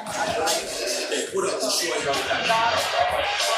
Hey, put up the short on that.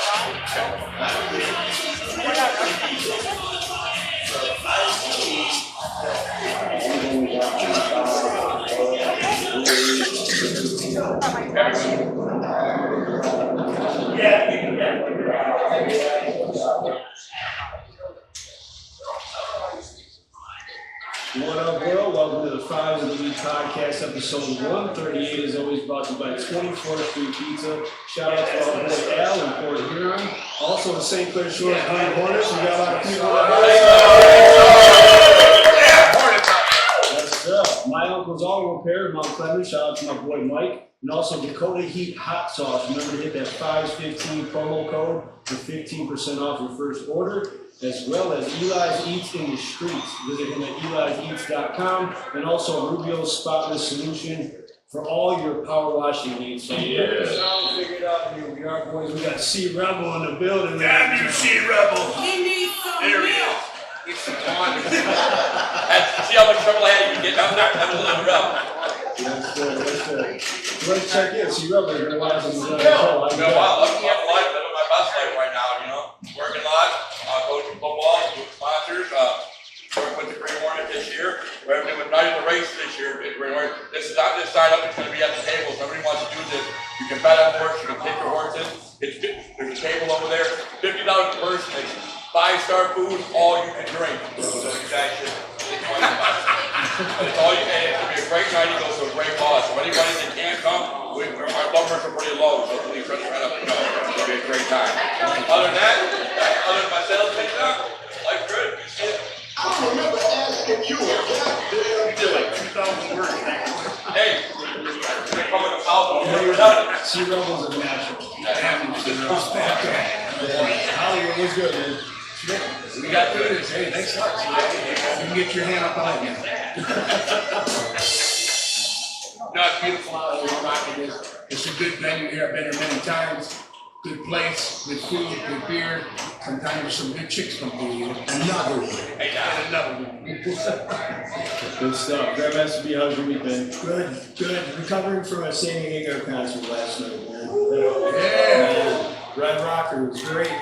What up, world? Welcome to the Fives of the Week podcast, episode 138, is always brought to you by 24th Street Pizza. Shout out to our boy Al in Port Huron. Also in St. Clair Shores, Green Hornets. We got a lot of people What's up? My uncle's auto repair, Mount Clemens. Shout out to my boy Mike. And also Dakota Heat Hot Sauce. Remember to hit that 515 promo code for 15% off your first order, as well as Eli's Eats in the Streets. Visit him at eliseats.com, and also Rubio's Spotless Solution for all your power washing needs. So I'll figure it out. Here we are, boys. We got C Rebel in the building. Damn you, C Rebel! There he is. It's on. See how much trouble I had to get down there? That was a little rough. Let's check in. C Rebel, you're going to watch this. Wow, lucky I'm alive. Living my best life right now, you know. Working a lot, coaching football, doing sponsors, working with the Green Hornet this year. We're doing not even the race this year. This is not just sign up, it's going to be at the table. If somebody wants to do this, you can bet on horse, you can take your horses. There's a table over there, $50 per person. It's 5-star food, all you can drink. So exact shit. It's all you can. It's going to be a great night. It goes to a great cause. So anybody that can't come, our numbers are pretty low. So please rush right up and go. It's going to be a great time. Other than that, other than my sales TikTok, life's good. You see it? I don't remember asking you a goddamn. You did like 2,000 words. Hey, they're coming to Palo. You're done. C Rebel's a natural. Hollywood, what's good, man? We got through this. Hey, thanks a lot. You can get your hand up on it again. No, it's beautiful out here. We're rocking this. It's a good venue here. I've been here many times. Good place, good food, good beer. Sometimes some good chicks come through here. Another one. Hey, now. And another one. Good stuff. Grandmaster B, how's your week been? Good. Recovering from a Sammy Hagar concert last night, man. Yeah. Red Rocker was great.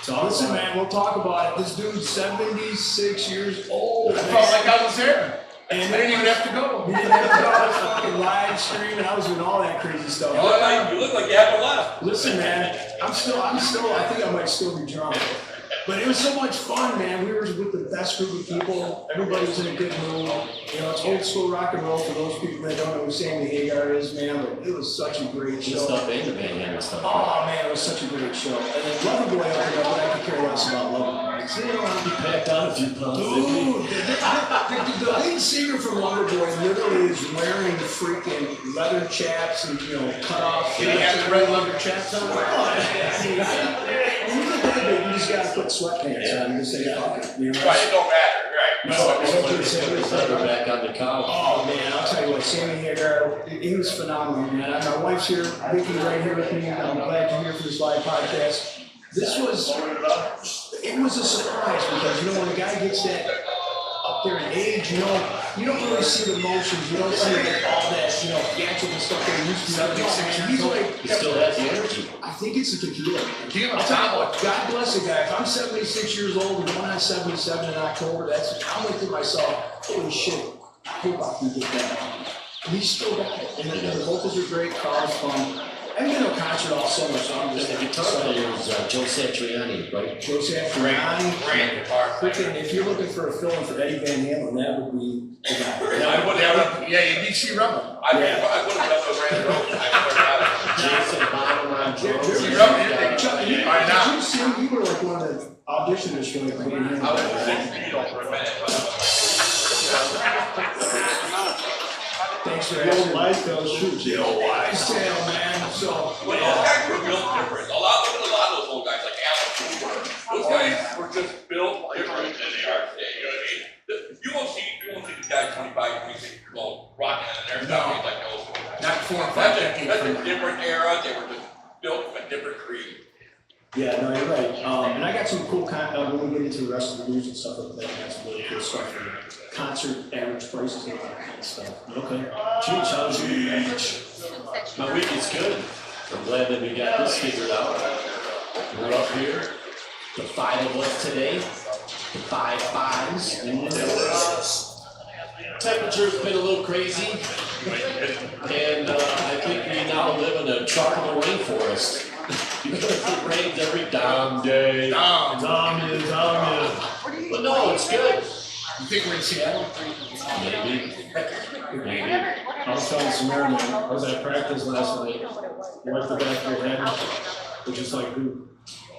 So listen, man, we'll talk about it. This dude's 76 years old. I felt like I was there. And I didn't even have to go. we didn't have to go. I was fucking live streaming. I was doing all that crazy stuff. You look like you haven't left. Listen, man, I'm still, I think I might still be drunk. But it was so much fun, man. We were with the best group of people. Everybody was in a good mood. You know, it's old school rock and roll for those people that don't know who Sammy Hagar is, man. But it was such a great show. Stuff and the Van Halen stuff. Oh, man, it was such a great show. And then Loverboy opened up, but I could care less about Loverboy. So, you know, You packed on a few pounds. dude, the lead singer from Loverboy literally is wearing freaking leather chaps and, you know, cut off. Did he have the red leather chaps on? When you get that big, you just gotta put sweatpants on and just say, fuck it. You know? Right, it don't matter, right? Back on the couch. Oh man, I'll tell you what, Sammy Hagar, he was phenomenal, man. My wife's here, Vicky's right here with me. I'm glad you're here for this live podcast. It was a surprise because, you know, when a guy gets that up there in age, you don't really see the motions, you don't see like all that, you know, theatrical stuff that he used to. He's like, He still has the energy. I think it's the tequila. I'll tell you what. God bless the guy. If I'm 76 years old and going on 77 in October, I'm like to myself, holy shit, I hope I can get that. And he's still got it. And the vocals are great, crowd's fun. I haven't been to a concert all summer, so I'm just The guitar player was Joe Satriani, right? Joe Satriani. Great guitar. Freaking, if you're looking for a film for Eddie Van Halen, that would be the guy. I would have. Yeah, you did see Rebel. I would have done those Randy Rhoads. I Jason Bonham on drums. See Rebel. Chuck, you, Right now. did you see, you were like one of the auditioners for like Van Halen. was just, you know, for a minute, but. Thanks for The old asking. life tells truth. The old wise tale, man. So, But those guys were built different. A lot of those old guys, like Alan Cooper, those guys were just built different than they are today. You know what I mean? You won't see these guys 25, 26 years old rocking in their stuff like those old guys. Not 4 or 5 That's decades a from now. different era. They were just built from a different creed. yeah, no, you're right. And I got some cool when we get into the rest of the news and stuff like that, I got some really cool stuff for concert average prices and all that kind of stuff. Okay. Cheech, how's your week? My week is good. I'm glad that we got this figured out. We're up here, the 5 of us today, the 5 fives. Temperature's been a little crazy, and I think we now live in a tropical rainforest because it rains every damn day. But no, it's good. You think we're in Seattle? Maybe. I was telling Samara, man, I was at practice last night. Wiped the back of your head, which is like, dude,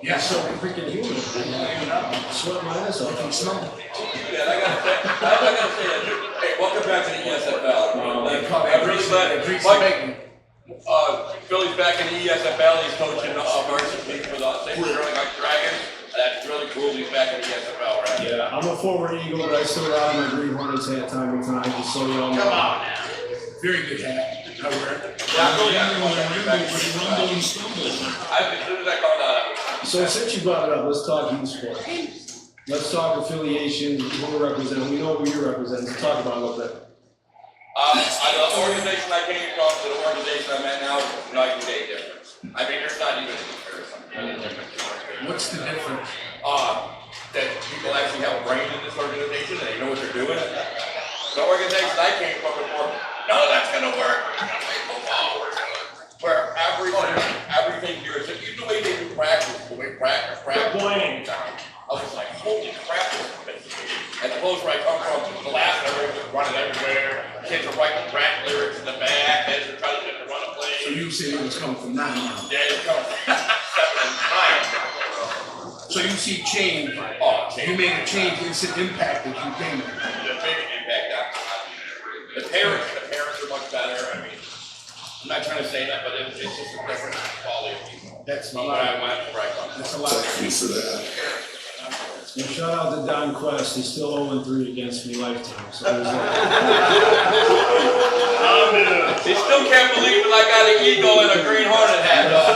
Yeah, so freaking human. Sweat my ass off. from snow. Yeah, I gotta say that, hey, welcome back to the ESFL. I'm really glad, Mike, Philly's back in the ESFL, he's coaching, varsity for the St. Sterling Dragons. That's really cool, he's back in the ESFL, right? Yeah, I'm a former Eagle, but I still rock my Green Hornets hat time to time, just so y'all know. Come on now. Very good hat. I wear it. Yeah, I'm really happy about that. As soon as I found out, So since you brought it up, let's talk youth sport. Let's talk affiliations, who we're representing. We know who you're representing, so talk about it a little bit. the organization I came from to the organization I'm at now, night and day difference. I mean, there's not even a comparison. What's the difference? That people actually have a brain in this organization and they know what they're doing. The organization I came from before, no, that's gonna work. We're gonna play football. We're gonna where everything here is, even the way they do practice, the way practice. I was like, holy crap, this is sophisticated. As opposed to where I come from, the last everyone was running everywhere. Kids are writing rap lyrics in the back, as they're trying to get to run a play. So you said it was coming from 9 miles. Yeah, it's coming from 7 and 9. So you see change. Oh, You made a change, instant impact that you came with. The big impact on the parents are much better. I mean, I'm not trying to say that, but it's just a different quality of people. That's a From where I lot. went, where I come from. That's a lot. And shout out to Don Quest, he's still 0-3 against me lifetime, so there's that. They still can't believe that I got an eagle and a Green Hornet hat, though.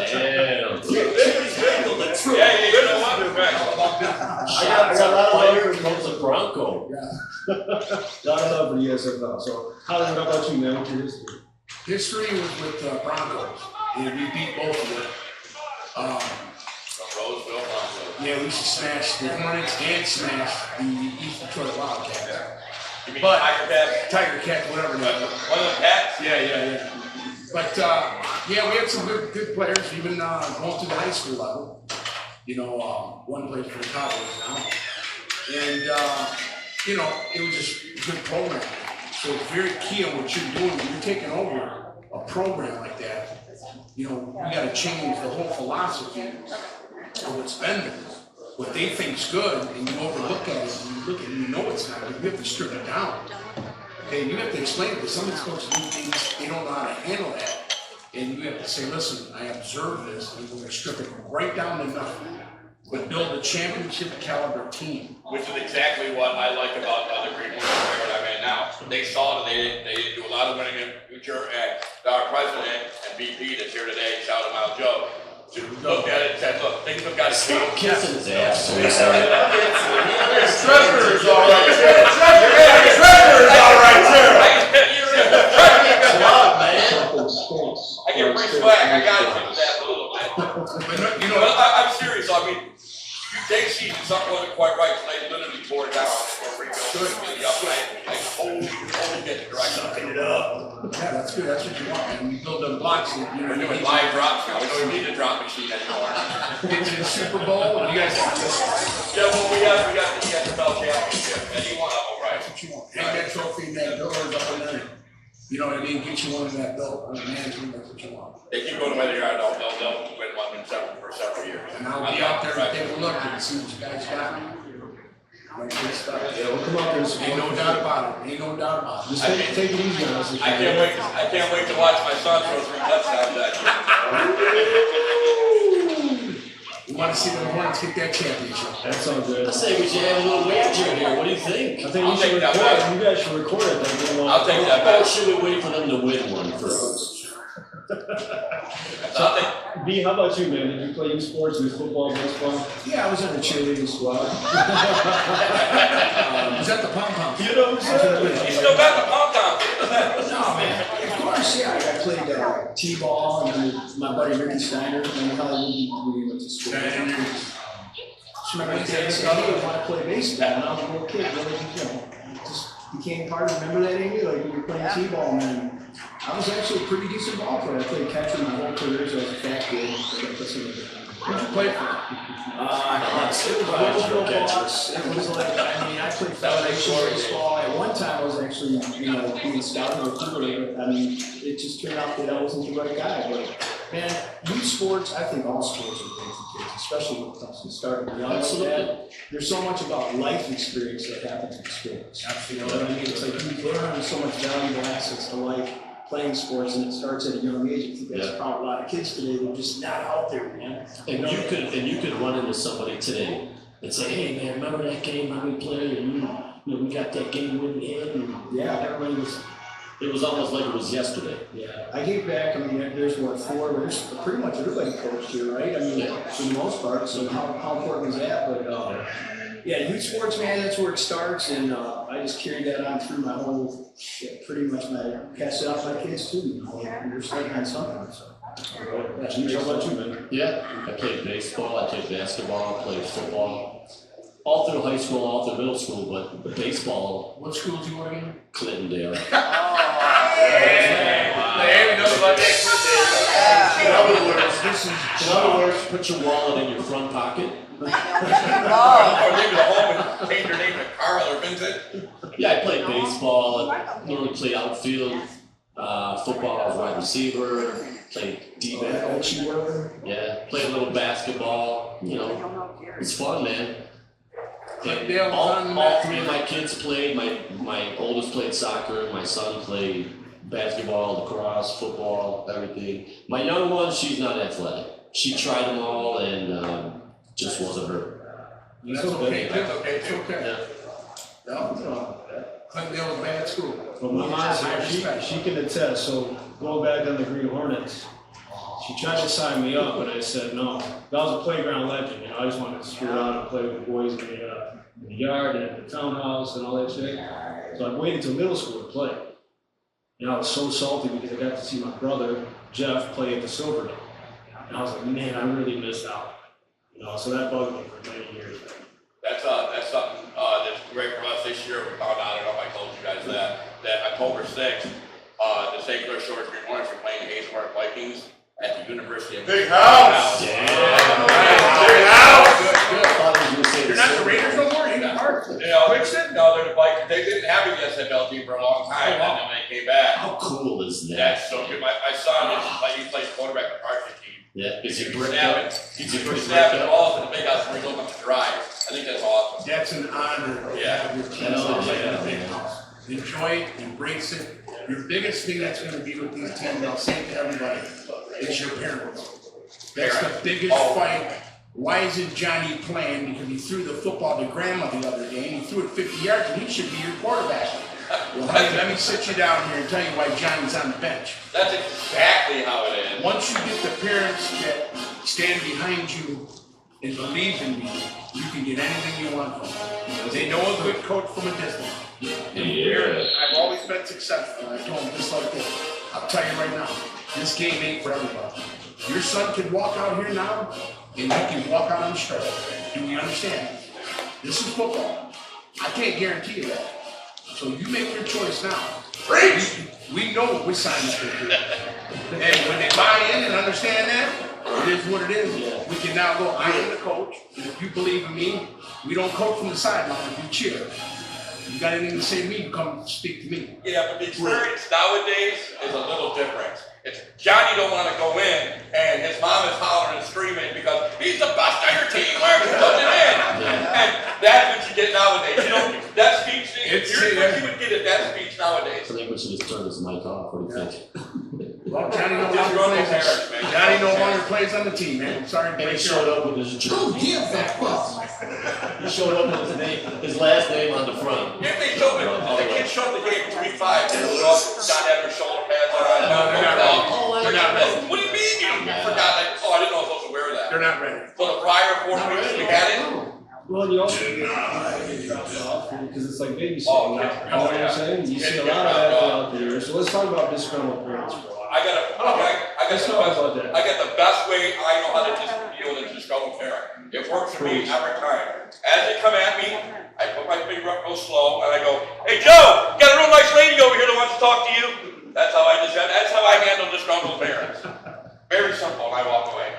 Damn. Yeah, you know what? I got a lot of Player love comes a Bronco. lot of love for the ESFL, so how about you, man, what's your history? History was with Broncos. And we beat both of them. Roseville, Broncos. Yeah, we used to smash the Hornets and smash the East Detroit Wildcats. You mean But- Tiger Cats? Tiger Cats, whatever they are. One of the cats? Yeah. But yeah, we had some good players, even going to the high school level. You know, one plays for the Cowboys now. And you know, it was just a good program. So it's very key on what you're doing. When you're taking over a program like that, you know, we gotta change the whole philosophy of what's been there. What they think's good, and you overlook at it, and you look at it, and you know it's not good, you have to strip it down. Okay, you have to explain it, because some of these coaches do things, they don't know how to handle that. And you have to say, listen, I observed this, and we're gonna strip it right down to nothing. But build a championship caliber team. Which is exactly what I like about the Green Hornet where I'm at now. They saw that they didn't do a lot of winning in the future, and our president and VP that's here today, shout him out, Joe, looked at it and said, look, things have got to Stop change. kissing his ass. Treasurer's all right there. Treasurer's all right there. I can bring swag, I got to that a little bit. But you But know, I'm serious, I mean, they see something wasn't quite right, so they literally tore it down or rebuilt it really up. I totally get the direction. Sucking it up. yeah, that's good, that's what you want, and you build them blocks, and you know, We're you doing get live drops now, we don't even need a drop machine anymore. to the Super Bowl, and you guys got this. Yeah, well, we got the ESFL championship, any one of them, right? That's what you want. Hang that trophy in that building up in there. You know what I mean? Get you one in that belt, management, that's what you want. They keep going the way they are, they'll win one for several years. And I'll be out there to take a look and see what you guys got. Like good stuff. Yeah, we'll come out there and support. Ain't no doubt about it, ain't no doubt about it. Just take it easy on us. I can't wait to watch my son throw 3 touchdowns that We want to see the Hornets get that championship. That sounds good. I say we should have a little wager here. What do you think? I think I'll we should take that record, back. you guys should record it, then I'll take that Or back. should we wait for them to win one first? I'll take, B, how about you, man? Did you play youth sports, youth football, baseball? Yeah, I was in the cheerleading squad. Is that the pom pom? You know what I'm saying? you still got the pom-pom. No, man. Sports, yeah, I played T-ball, and then my buddy Ricky Steiner, and how we went to school. So remember he said, I want to play baseball when I was a little kid, really, it just became part of, remember that, Amy? Like, when you were playing T-ball, man. I was actually a pretty decent ball player. I played catcher my whole career, so I was a fat kid. What'd you play for? It was Louisville Bucks. It was like, I mean, I played foundation baseball. At one time, I was actually, being scouted or recruited. I mean, it just turned out that I wasn't the right guy. But, man, youth sports, I think all sports are great for kids, especially when it comes to starting young. Absolutely. There's so much about life experience that happens in sports. You know what I mean? It's like you learn so much valuable assets to life playing sports, and it starts at a young age. I think that's probably a lot of kids today that are just not out there, man. And you could run into somebody today and say, hey man, remember that game that we played and we got that game win in, and everybody was, it was almost like it was yesterday. Yeah, I gave back. I mean, there's there's pretty much everybody coached here, right? I mean, for the most part. So how important is that? But yeah, youth sports, man, that's where it starts, and I just carried that on through my whole, pretty much pass it off to my kids too. You're starting on something. So. How about you, man? Yeah, I played baseball, I played basketball, I played football, all through high school, all through middle school, but baseball. What school did you work in? Clintondale. In other words, put your wallet in your front pocket. Or leave it at home and change your name to Carl or Vincent. Yeah, I played baseball, I normally played outfield, football, I was wide receiver, played D-back. Yeah, played a little basketball, it's fun, man. And all three of my kids played, my oldest played soccer, my son played basketball, lacrosse, football, everything. My young one, she's not athletic. She tried them all and just wasn't her. That's okay. That's okay It's too. okay. Clintondale was a bad school. But my mom, she can attest. So going back on the Green Hornets, she tried to sign me up, but I said no. I was a playground legend, I just wanted to screw around and play with the boys in the yard and at the townhouse and all that shit. So I waited till middle school to play. And I was so salty because I got to see my brother, Jeff, play at the Silverdome. And I was like, man, I really missed out. So that bugged me for many years. That's something that's great for us this year. We found out, I don't know if I told you guys that October 6th, the St. Clair Shores Green Hornets are playing the Hayes Park Vikings at the University of Big house! Yeah. Big house! You're not the Raiders no more? You're not hard. No, they're the Vikings. They didn't have a USFL for a long time, and then they came back. How cool is that? That's so good. My son, he plays quarterback for varsity team. Yeah, is he He's bricked up? snapping balls in the big house where he goes to drive. I think that's awesome. That's an honor. Yeah. Your kids play in a big house. Enjoy it, embrace it. Your biggest thing that's going to be with these teams, I'll say it to everybody, is your parents. That's the biggest fight. Why isn't Johnny playing? Because he threw the football to grandma the other day and he threw it 50 yards and he should be your quarterback. Well, honey, let me sit you down here and tell you why Johnny's on the bench. That's exactly how it is. Once you get the parents that stand behind you and believe in you, you can get anything you want from them. They know a good coach from a distance. Yeah. I've always been successful. I told them just like this. I'll tell you right now, this game ain't for everybody. Your son can walk out here now, and you can walk out on the street. Do we understand? This is football. I can't guarantee you that. So you make your choice now. We know what we signed up to do. And when they buy in and understand that, it is what it is. We can now go, I am the coach, and if you believe in me, we don't coach from the sideline, we cheer. You got anything to say to me, you come speak to me. Yeah, but the experience nowadays is a little different. It's Johnny don't want to go in, and his mom is hollering and screaming because he's the best on your team. Why are you putting him in? And that's what you get nowadays. That speech thing. Here's what you would get at that speech nowadays. I think we should just turn this mic off. What do you think? Well, Johnny no Just longer run plays. those errands, man. Johnny no longer plays on the team, man. I'm sorry to And he break showed your up with his Go jersey. give that fuck! He showed up with his name, his last name on the front. If they showed me, the kids showed the game 3-5, they would all not have their shoulder pads on. No, they're not ready. They're not ready. What do you mean you forgot that? Oh, I didn't know I was supposed to wear that. They're not ready. So the prior 4 weeks we had it, Well, you also get dropped off. because it's like babysitting. Oh, now, yeah. You know what I'm saying? You see a lot of that throughout the year. So let's talk about disgruntled parents for a while. I got Let's the talk best, about that. I got the best way I know how to just deal with a disgruntled parent. It works for me every time. As they come at me, I put my finger up real slow and I go, "Hey Joe, you got a real nice lady over here that wants to talk to you." That's how I handle disgruntled parents. Very simple, and I walk away.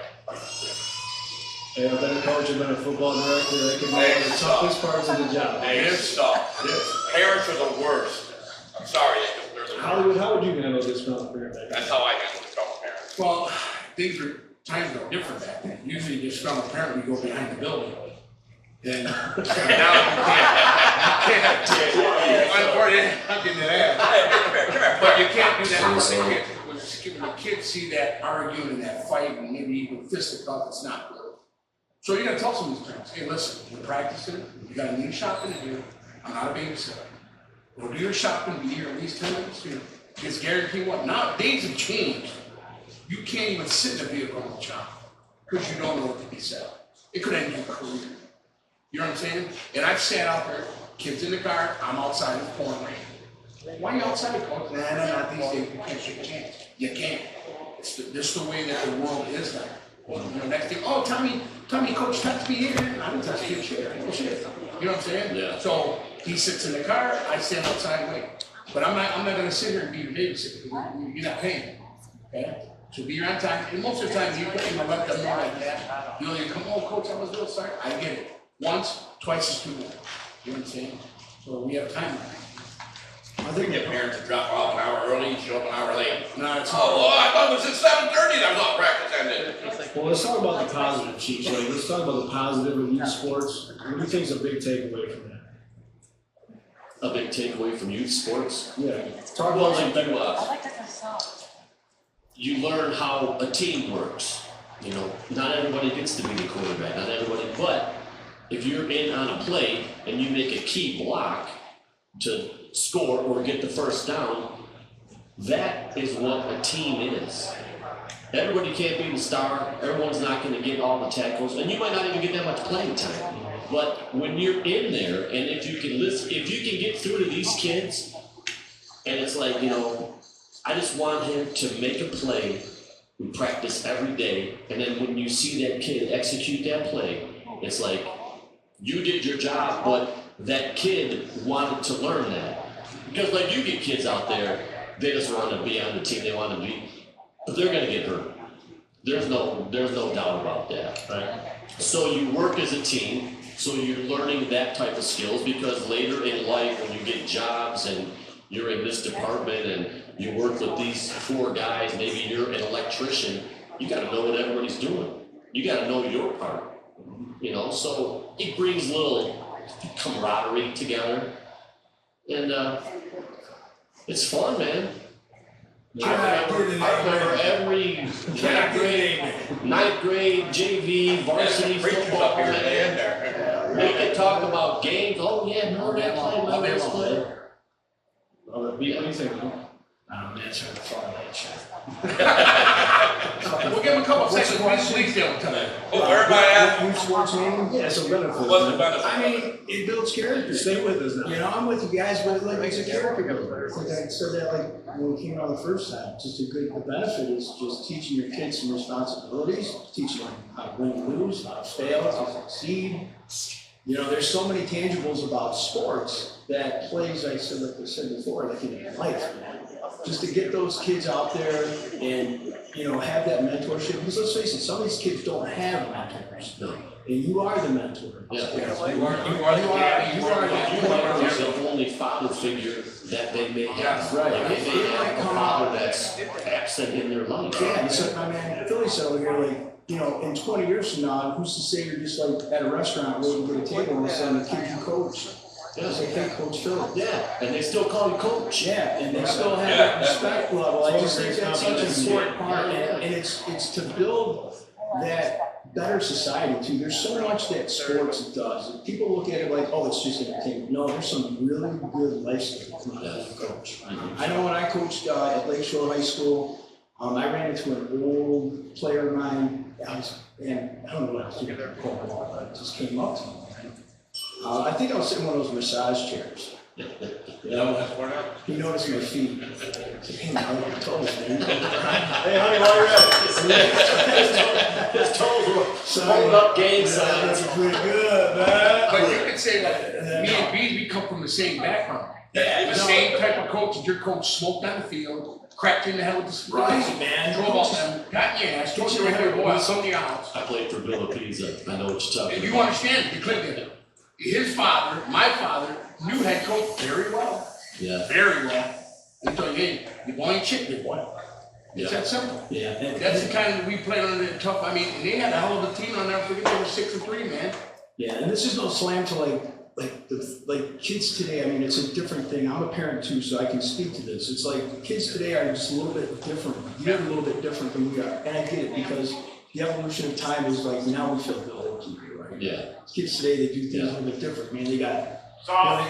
Hey, I've been a coach, I've been a football director, that can be one of the toughest parts of the job. It is stuff. It is. Parents are the worst. I'm sorry, they're the worst. Hollywood, how would you handle disgruntled parent? That's how I handle disgruntled parents. Well, times are different back then. Usually just from a parent, we go behind the building. Then, now you can't. Unfortunately, I'm getting to that. Come here. But you can't do that. When the kids see that arguing and that fight and maybe even fisticuff, it's not good. So you're gonna tell some of these parents, hey, listen, you're practicing, you got a new shopping to do, I'm not a babysitter. Go do your shopping, be here at least 10 minutes, it's guaranteed what, now days have changed. You can't even sit in a vehicle with a child, because you don't know what to be said. It could end your career. You know what I'm saying? And I've sat out there, kids in the car, I'm outside in the pouring rain. Why are you outside, coach? Nah, not these days, you can't shake a chance. You can't. It's just the way that the world is now. Well, you know, next thing, oh, Tommy, coach touched me here. I didn't touch your shit. Oh, shit. You know what I'm saying? Yeah. So he sits in the car, I stand outside and wait. But I'm not gonna sit here and be your babysitter. You're not paying me. Okay? So be here on time. And most of the time, you put in my left up more like that. You only come, oh, coach, I was real sorry. I get it. Once, twice is too much. You know what I'm saying? So we have time. I think get parents to drop off an hour early, show up an hour late. No, it's Oh, well, I thought it was at 7:30 that was all practice ended. Well, let's talk about the positive, Chief. Like, let's talk about the positive of youth sports. What do you think is a big takeaway from that? A big takeaway from youth sports. Yeah. Talk Well, about some like benefits. you learn how a team works. You know, not everybody gets to be the quarterback, not everybody, but if you're in on a play and you make a key block to score or get the first down, that is what a team is. Everybody can't be the star, everyone's not gonna get all the tackles, and you might not even get that much playing time. But when you're in there, and if you can listen, if you can get through to these kids, and it's like, you know, I just want him to make a play. We practice every day, and then when you see that kid execute that play, it's like, you did your job, but that kid wanted to learn that. Because like you get kids out there, they just want to be on the team, they want to be, but they're gonna get hurt. There's no doubt about that, right? So you work as a team, so you're learning that type of skills, because later in life, when you get jobs and you're in this department and you work with these 4 guys, maybe you're an electrician, you gotta know what everybody's doing. You gotta know your part, you know? So it brings little camaraderie together, and it's fun, man. I remember every ninth grade JV varsity football, Up here at the end man. there. We could talk about games. Oh yeah, no, that play, my best play. What do you think, man? I'm answering the phone late, shit. We'll give him a couple seconds, please don't come in. Oh, where am I at? Youth sports meeting? Yeah, so benefits. What's the man. benefit? I mean, it builds character. Stay with us now. You know, I'm with you guys, but like, it's a character builder. I think I said that like when we came out the first time. Just the benefit is just teaching your kids some responsibilities, teaching them how to win and lose, how to fail, to succeed. You know, there's so many tangibles about sports that plays, like I said before, like in life, man. Just to get those kids out there and, you know, have that mentorship. Because let's face it, some of these kids don't have mentors. No. And you are the mentor. Yeah. You are the only father figure that they may have. Right. Like, they may have a father that's absent in their life. Yeah, so I mean, Philly said over here, like, you know, in 20 years from now, who's to say you're just like at a restaurant waiting to get a table and send the kid you coach? It's like, hey, Coach Philly. Yeah, and they still call you coach. Yeah, and they still have Yeah, that respect level. I just think that's such an important part, Yeah. and it's to build that better society too. There's so much that sports does. People look at it like, oh, it's just entertainment. No, there's some really good life skills from a coach. I know when I coached at Lakeshore High School, I ran into an old player of mine, and I don't know what I was doing there, but it just came up to me. I think I was sitting in one of those massage chairs. Yeah, that's where now. He noticed my feet. I said, hey, man, I like toes, man. Hey, honey, while you're at it. His toes were Sorry. holding up game That's signs. pretty good, man. But you could say like, me and B, we come from the same background. The same type of coach, your coach smoked on the field, cracked you in the head with the Right, man. drove off them, got in your ass, told you right there, boy, something else. I played for Bill Appiza. I know what you're talking And you about. understand, the Clinton, his father, my father, knew head coach very well, Yeah, very well. He told you, hey, your boy ain't shit, your boy. It's yeah, that simple. yeah. That's the kind of, we played on the tough, I mean, they had a hell of a team, I'll never forget, they were 6-3, man. Yeah, and this is no slam to like kids today. I mean, it's a different thing. I'm a parent too, so I can speak to this. It's like kids today are just a little bit different, a little bit different than we are, and I get it because the evolution of time is like now we feel Bill O'Keefe, right? Yeah. Kids today they do things a little bit different. Man, they got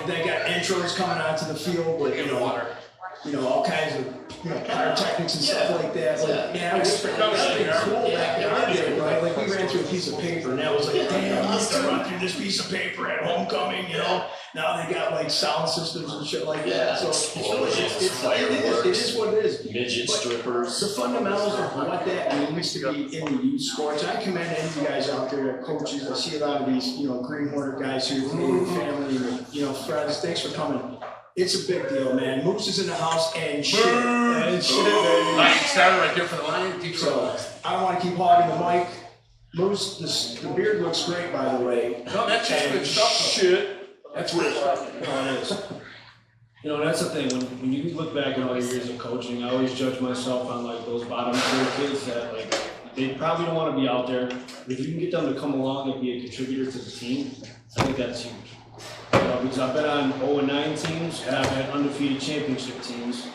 they got intros coming onto the field, but you know all kinds of pyrotechnics and stuff like that. Like yeah, it was pretty cool back in our day, right? Like we ran through a piece of paper, and that was like, damn, we used to run through this piece of paper at homecoming, you know. Now they got like sound systems and shit like that. So it is what it is. Midget strippers. The fundamentals of what that means to be in the youth sports. I commend any of you guys out there that coaches. I see a lot of these, Green Hornet guys here, Canadian family, and, friends. Thanks for coming. It's a big deal, man. Moose is in the house and shit. And shit, baby. Lion starter right there for the Lion, deep So I don't want to keep hogging the mic. Moose, the beard looks great, by the way. No, that's just good stuff. Shit. That's what it's like. No, it is. That's the thing, when you look back at all your years of coaching, I always judge myself on like those bottom tier kids that like, they probably don't want to be out there. If you can get them to come along and be a contributor to the team, I think that's huge. Because I've been on 0-9 teams and I've had undefeated championship teams.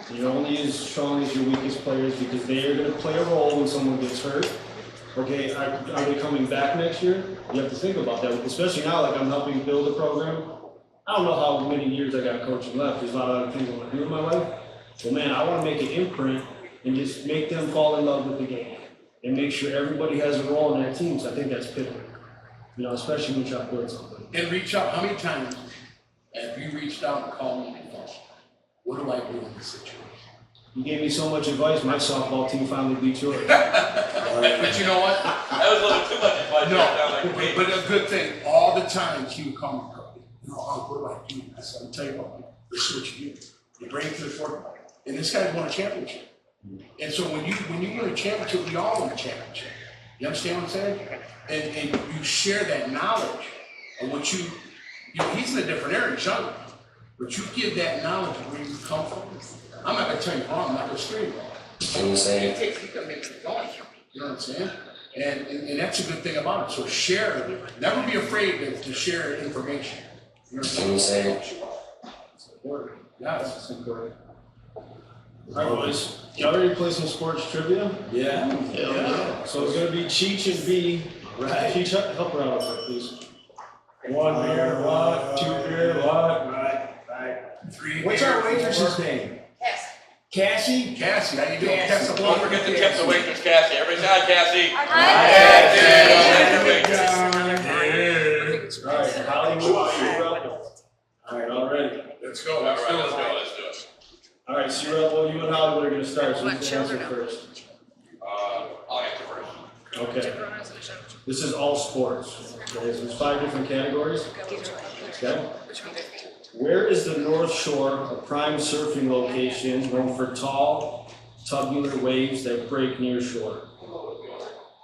And you're only as strong as your weakest players because they are going to play a role when someone gets hurt. Okay, are they coming back next year? You have to think about that, especially now like I'm helping build a program. I don't know how many years I got coaching left. There's a lot of other things I want to do in my life. But man, I want to make an imprint and just make them fall in love with the game and make sure everybody has a role in that team. So I think that's pivotal. Especially when you try to build something. And reach out, how many times have you reached out and called me before? What do I do in this situation? You gave me so much advice, my softball team finally beat yours. But you know what? That was a little too much advice. No, but a good thing, all the times he would come and go, what do I do? I said, I'll tell you what, this is what you do. You bring it to the forefront. And this guy's won a championship. And so when you win a championship, we all win a championship. You understand what I'm saying? And you share that knowledge of what he's in a different area, he's younger. But you give that knowledge of where you come from. I'm not gonna tell you wrong, I'm not gonna scream wrong. You can make it going. You know what I'm saying? And that's a good thing about it. So share, never be afraid to share information. You know what I'm saying? Yeah, that's important. All right, boys. Y'all ready to play some sports trivia? Yeah. Yeah. So it's gonna be Cheech and B. Right. Cheech, help her out with it, please. 1 beer, what? 2 beer, what? Right. Three. What's our waitress's name? Cassie? Cassie, how you doing? Cassie. Cassie. Don't forget to tip the waitress, Cassie. Every time, Cassie. All right, Hollywood, you're welcome. All right, all ready. Let's go. All right, let's do it. All right, Sierra, well, you and Hollywood are gonna start, so who's gonna answer first? I'll answer first. Okay. This is all sports. Okay, so there's 5 different categories. Okay. Where is the North Shore a prime surfing location known for tall, tubular waves that break near shore?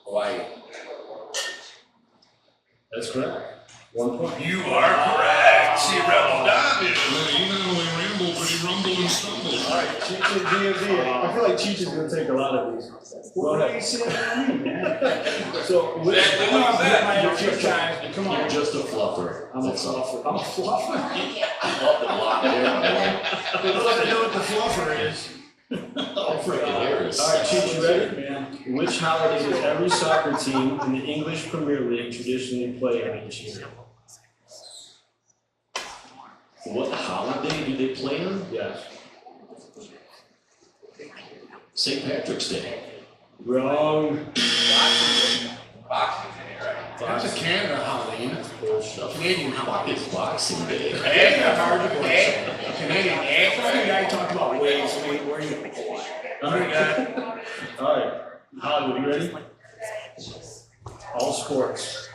Hawaii. That's correct. 1 point. You are correct. See, Rebel Dom. All right, Cheech and D&D. I feel like Cheech is gonna take a lot of these. Go ahead. So, with, Come on, get my extra time. Come You're on. just a fluffer. I'm a That's all. fluffer. I'm a fluffer. Fluff and lock hair, man. I'd love to know what the fluffer is. Oh, freaking hairs. All right, Cheech, you ready? Which holiday does every soccer team in the English Premier League traditionally play on each year? What holiday do they play on? Yes. St. Patrick's Day. Wrong. Boxing's in here, right? That's a Canada holiday, ain't it? Canadian holiday. It's Boxing Day. Hey, hard to go. Canadian. Hey, funny guy talking about waves. Where are you? Alright, Hollywood, you ready? All sports.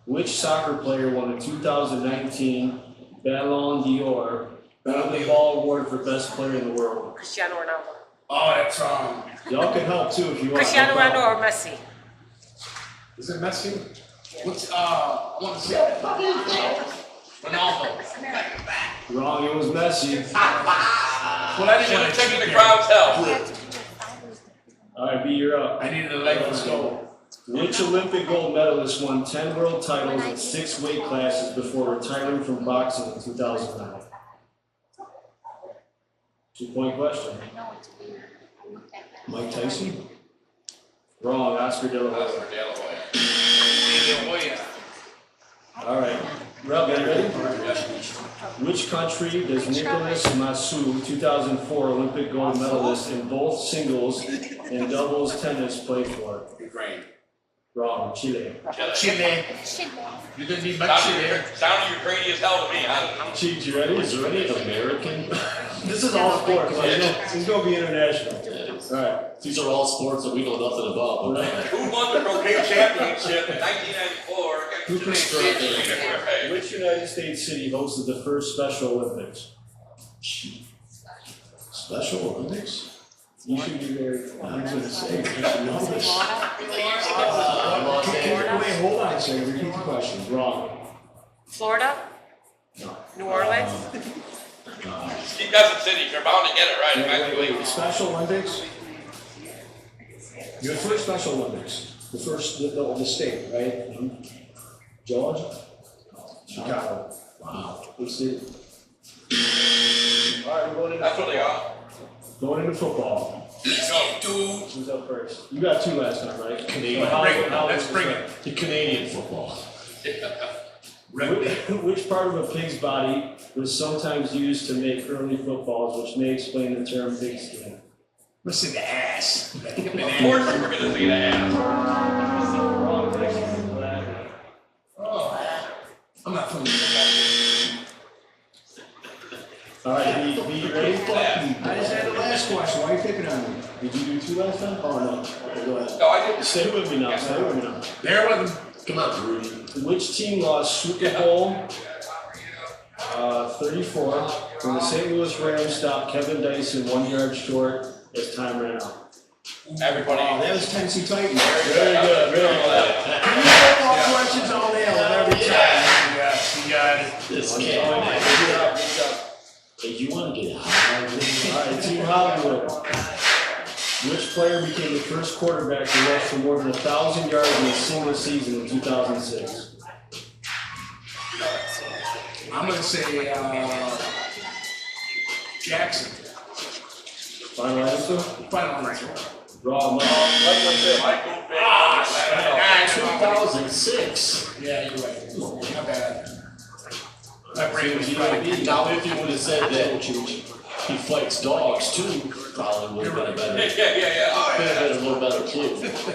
Which soccer player won the 2019 Ballon d'Or Ballon d'Or award for best player in the world? Cristiano Ronaldo. Oh, that's Y'all can help too if you want. Cristiano Ronaldo or Messi? is it Messi? What's I want to say Ronaldo. Wrong, it was Messi. Well, I didn't Should want have to taken take the crowd's help. Alright, B, you're up. I needed a leg. Let's go. Which Olympic gold medalist won 10 world titles in 6 weight classes before retiring from boxing in 2009? 2-point question. Mike Tyson? Wrong, Oscar De La Hoya. Alright, Rob, you ready? Which country does Nicolas Massou, 2004 Olympic gold medalist in both singles and doubles tennis, play for? Ukraine. Wrong, Chile. Chile. You didn't need much Chile. Sounding Ukrainian as hell to me, huh? Cheech, you ready? Is there any American? This is all sports, so it's gonna be international. Alright, These are all sports that we know nothing about. But Who won the croquet championship in 1994 Who against the constructed United States? Hey, which United States city hosted the first Special Olympics? Special Olympics? You should be very, I'm gonna say, you should know this. Wait, hold on a second, repeat the question. Wrong. Florida? New Orleans? Keep guessing cities, you're bound to get it right eventually. Wait, Special Olympics? Your first Special Olympics, the first, the state, right? Georgia? Chicago. Wow. Let's see. Alright, we're going That's into, what they are. going into football. Who's up first? You got 2 last time, right? Canadian. Let's bring it. The Canadian football. Which part of a pig's body was sometimes used to make early footballs, which may explain the term pigskin? Listen to ass. Of course you were gonna say that. Wrong, thank you. I'm not from the Alright, B, you ready? I just had the last question, why are you picking on me? Did you do 2 last time? Oh, no. Okay, go ahead. No, I didn't. Stay with me now, stay with me now. There with him. Come on, Rudy. Which team lost Super Bowl 34 when the St. Louis Rams stopped Kevin Dyson 1 yard short as time ran out? Everybody. That was Tennessee Titans. Very good, very good. Football questions all nailed every time. Yes, you got it. This Good kid. job, good job. Hey, you want to get high? Alright, Team Hollywood. Which player became the first quarterback to rush for more than 1,000 yards in a single season in 2006? I'm gonna say Jackson. Final answer? Final answer. Wrong. Michael Vick. 2006. Yeah, you're right. Not bad. My brain was Now, right. if you would have said that he fights dogs too, probably would have been a better, Yeah. Oh, been yeah. a little better clue.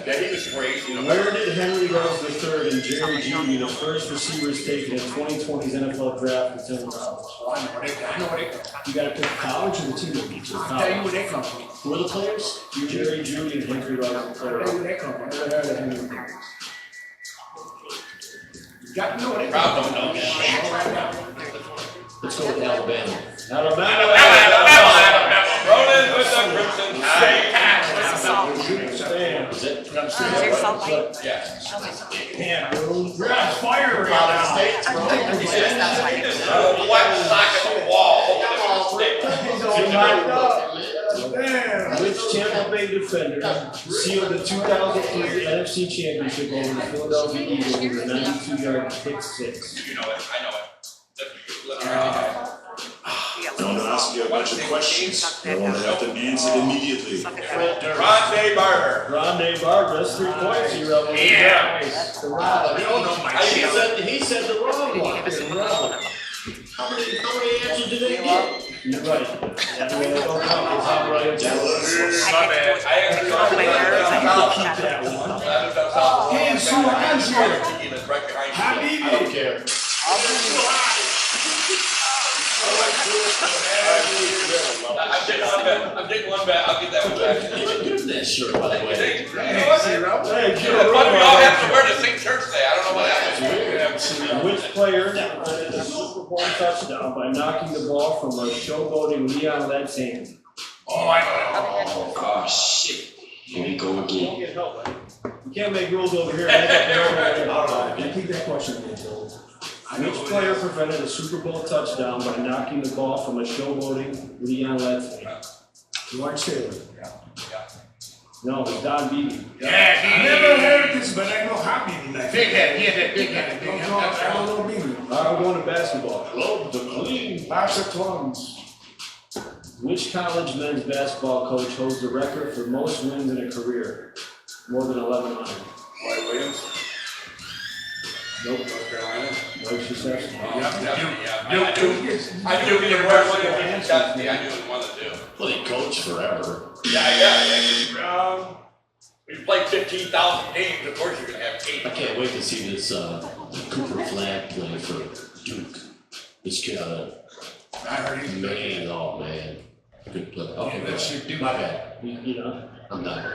Yeah, he was great, you know. Where did Henry Ruggs III and Jerry Jeudy, the first receivers taken in 2020's NFL draft, attend college? Oh, I know where they come. You gotta pick college or the team that beat you. I'll tell you where they come from. Who are the players? Jerry Jeudy and Henry Ruggs I'll tell you III. where they come from. Never heard of Henry. You got to know where they come Proud from. of him. All right now. Let's go with Alabama. Alabama. Rolling with the Crimson Tide. Damn. Is it? Your salt light? Yes. Damn, dude. You're on fire right now. Black sock at the wall. Which Tampa Bay defender sealed the 2003 NFC Championship over the Philadelphia Eagles with a 92-yard pick six? You know it, I know it. I'm gonna ask you a bunch of questions. I want to have them answered immediately. Rondé Barber. Rondé Barber, that's 3 points, you rebel. Yeah. Nice. You don't know my shit. He said the wrong one. How many answers did they get? You're right. That way they don't count. It's how right. My bad. I actually Keep that one. Hey, Sue, Ron's here. right behind you. I don't care. I'm taking one back, I'll get that one back. You look good in that shirt, by the way. Hey, But we all have to wear the same shirt today, I don't know what happened. which player had a Super Bowl touchdown by knocking the ball from a showboating Leon Lett's hand? Oh, I know. Oh, shit. Here we go again. Don't get help, man. You can't make rules over here. Which Repeat that question again, Joe. player prevented a Super Bowl touchdown by knocking the ball from a showboating Leon Lett's hand? Lawrence Taylor. No, it was Don Beebe. Yeah, I never heard this, but I know how many nights. big head, he had that big head, big head. I don't know Beebe. All right, we're going to basketball. Globe the clean. Box of plums. Which college men's basketball coach holds the record for most wins in a career? More than 1,100. White Williams, Nope. North Carolina. Mike Krzyzewski. I knew he was one of the Kentucky, I knew he was one of the two. Well, he coached forever. Yeah. We played 15,000 games, of course you're gonna have eight. I can't wait to see this Cooper Flag play for Duke. This kid, I heard he was good. man, oh man. Good play. Okay, That's good. your Duke. My bad. You know. I'm done.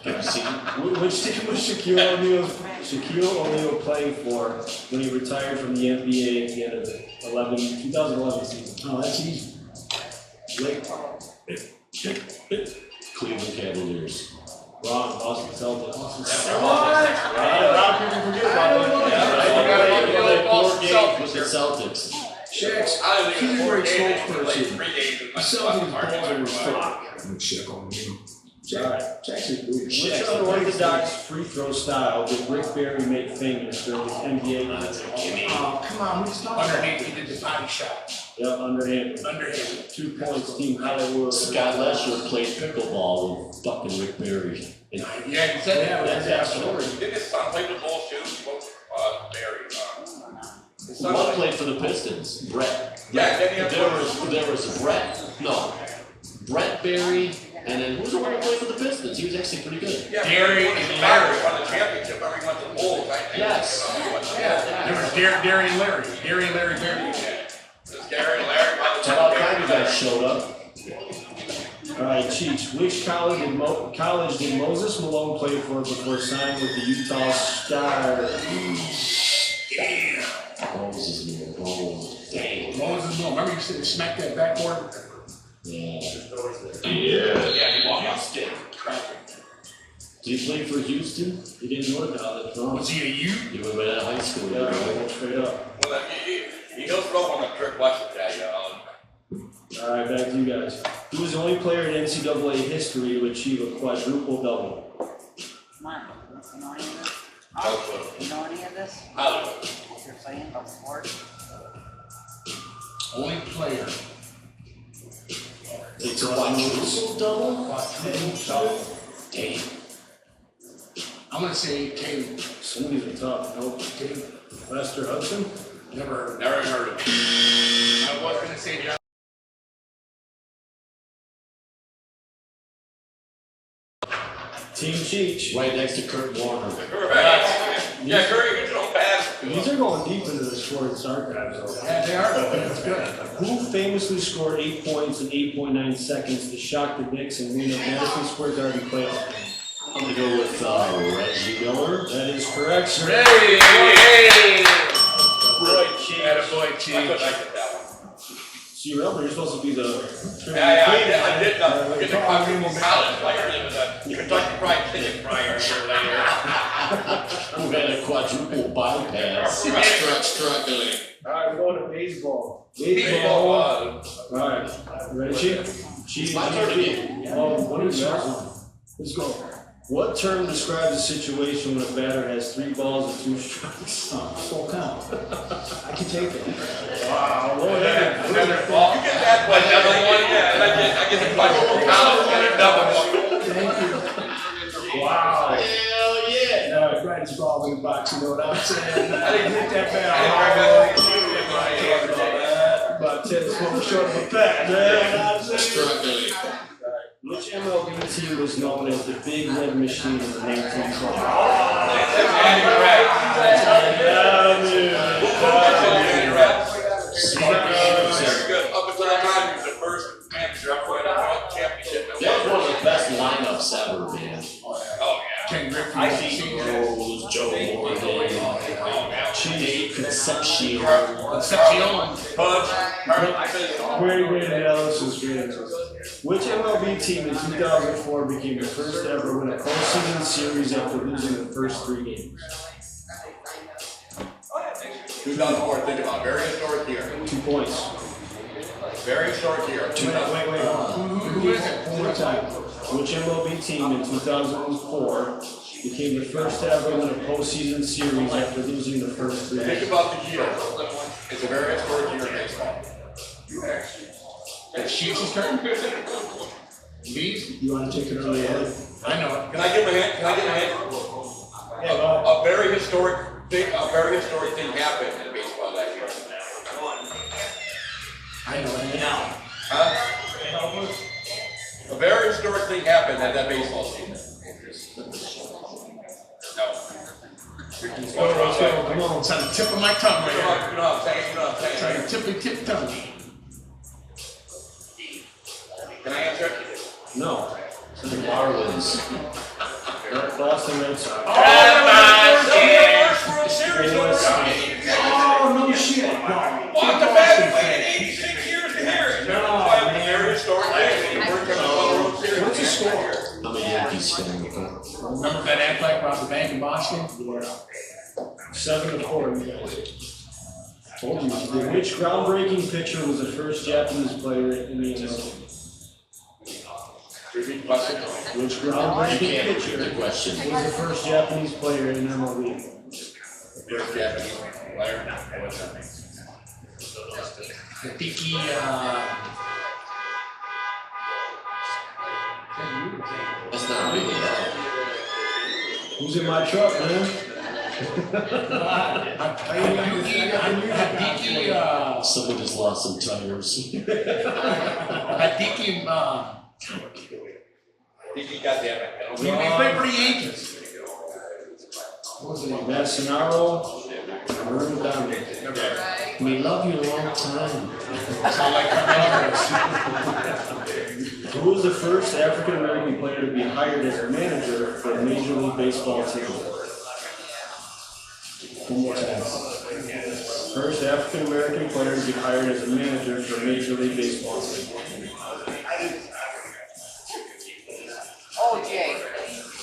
Have a seat. Which team was Shaquille O'Neal playing for when he retired from the NBA at the end of the 2011 season? Oh, that's easy. Lake. Cleveland Cavaliers. Wrong, Boston Celtics. What? A lot of people forget about that. Yeah, 4 games with the Celtics. Shaq's, I don't think he's it a was great 4 games, he played spokesperson. 3 games. The Celtics balls are stock. I'm Shaq O'Neal. Shaq's a good. Which unorthodox free throw style did Rick Barry make famous during his NBA? Oh, come on, we just talked about Underneath, he did the body shot. Yep, underhand. Underhand. 2 points, Team Hollywood. Scott Lesher played pickleball with fucking Rick Barry. And Yeah, he said that. that's that story. Didn't his son play the ball too? Barry, his son One played for the Pistons, Brett. Yeah, then he had There was Brett, no, Brett Barry, and then who's the one that played for the Pistons? He was actually pretty good. Yeah, Gary and and Larry Larry. won the championship. Remember he went to the Bulls, I think. Yes. Yeah, there was Darian Larry. Darian Larry Barry. There's Gary and Larry won the It's about time you championship. guys showed up. All right, Cheech, which college did Moses Malone play for before signing with the Utah Stars? Moses Malone, dang. Moses Moore. Remember you said smack that backboard? Yeah. Yeah, he won. Houston. Did he play for Houston? He didn't work out that long. Was he a U? He went right out of high school. Yeah, I went straight up. Well, he'll throw one of Kirk West will tell you. All right, back to you guys. Who was the only player in NCAA history to achieve a quadruple double? Come on, you know any of this? Huh? You know any of this? Hollywood. What you're saying about sports? Only player. It's a quadruple double? Dang. I'm gonna say Taylor. Some of these are tough. Nope. Lester Hudson? Never heard of him. Never heard of him. I was gonna say John. Team Cheech. Right next to Kurt Warner. Yeah, Curry gets no pass. These are going deep into the sports archives, though. Yeah, they are, but it's good. Who famously scored 8 points in 8.9 seconds to shock the Knicks and win a Madison Square Garden playoff game? I'm gonna go with Reggie Miller. That is correct, sir. Hey! Boy, Cheech. Attaboy, I Chief. couldn't like it that one. So you remember, you're supposed to be the. Yeah, I did get the college player. It was a Kentucky Fried Chicken fryer a year later. Who had a quadruple bypass. Struggling. All right, we're going to baseball. Baseball, All right, ready, Chief? Chief, My turn again. Oh, what is yours? Let's go. What term describes a situation when a batter has 3 balls and 2 strikes? Full count. I can take it. Wow, go ahead. Another ball. You get that one, another one, yeah, and I get the quadruple count and a double one. Thank you. Wow. Hell yeah. Now, Brad's ball in the box, you know what I'm saying? I didn't hit that I About 10 small short of a bat, man. You know what I'm saying? Struggling. Which MLB team was known as the Big Red Machine in the 1920s? Andy Red. Andy Red. Smart Very answer. good. Up until that time, he was the first manager ever win a championship. That was one of the best lineups ever, man. Oh, yeah. Ken Griffey. Pete Rose, Joe Morgan, Nate Concepcion. Concepcion. Pudge. Great analysis, great analysis. Which MLB team in 2004 became the first to ever win a postseason series after losing the first 3 games? 2004, think about it. Very historic year. 2 points. Very historic year. Wait, hold on. Who is it? One more time. Which MLB team in 2004 became the first to ever win a postseason series after losing the first 3 Think games? about the year. It's a very historic year in baseball. It's Chiefs' turn? Leaves? You want to take it early, Ed? I know it. Can I give a hint? Can I give a hint? Yeah, go ahead. A very historic thing happened in baseball that year. I know it. Huh? A very historic thing happened at that baseball season. No. Let's go, come on. It's on the tip of my tongue right You know here. what I'm saying? You know what I'm saying? Trying to tip tongue. Can I answer it? No. The Marlins. Boston Red Sox. Oh, World Series Oh, no shit. No. What the best waited 86 years to hear it. No, Very historic thing. World Series. What's the score? I'm a Yankees fan. Remember Ben Affleck brought the bank in Boston? 7-4, you guys. Told you. Which groundbreaking pitcher was the first Japanese player in the MLB? Repeat question. Which You groundbreaking can't repeat the pitcher question. was the first Japanese player in MLB? First Japanese player. Hideki, That's not really that. Who's in my truck, man? Hideki, Someone just lost some tires. Hideki, Diki, goddamn it. he played for the Yankees. What was his name? Matt Sonaro? Maroon Diamond. We love you a long time. Sound like Carmelo. Who was the first African American player to be hired as a manager for a Major League Baseball team? One more time. First African American player to be hired as a manager for a Major League Baseball team. OJ.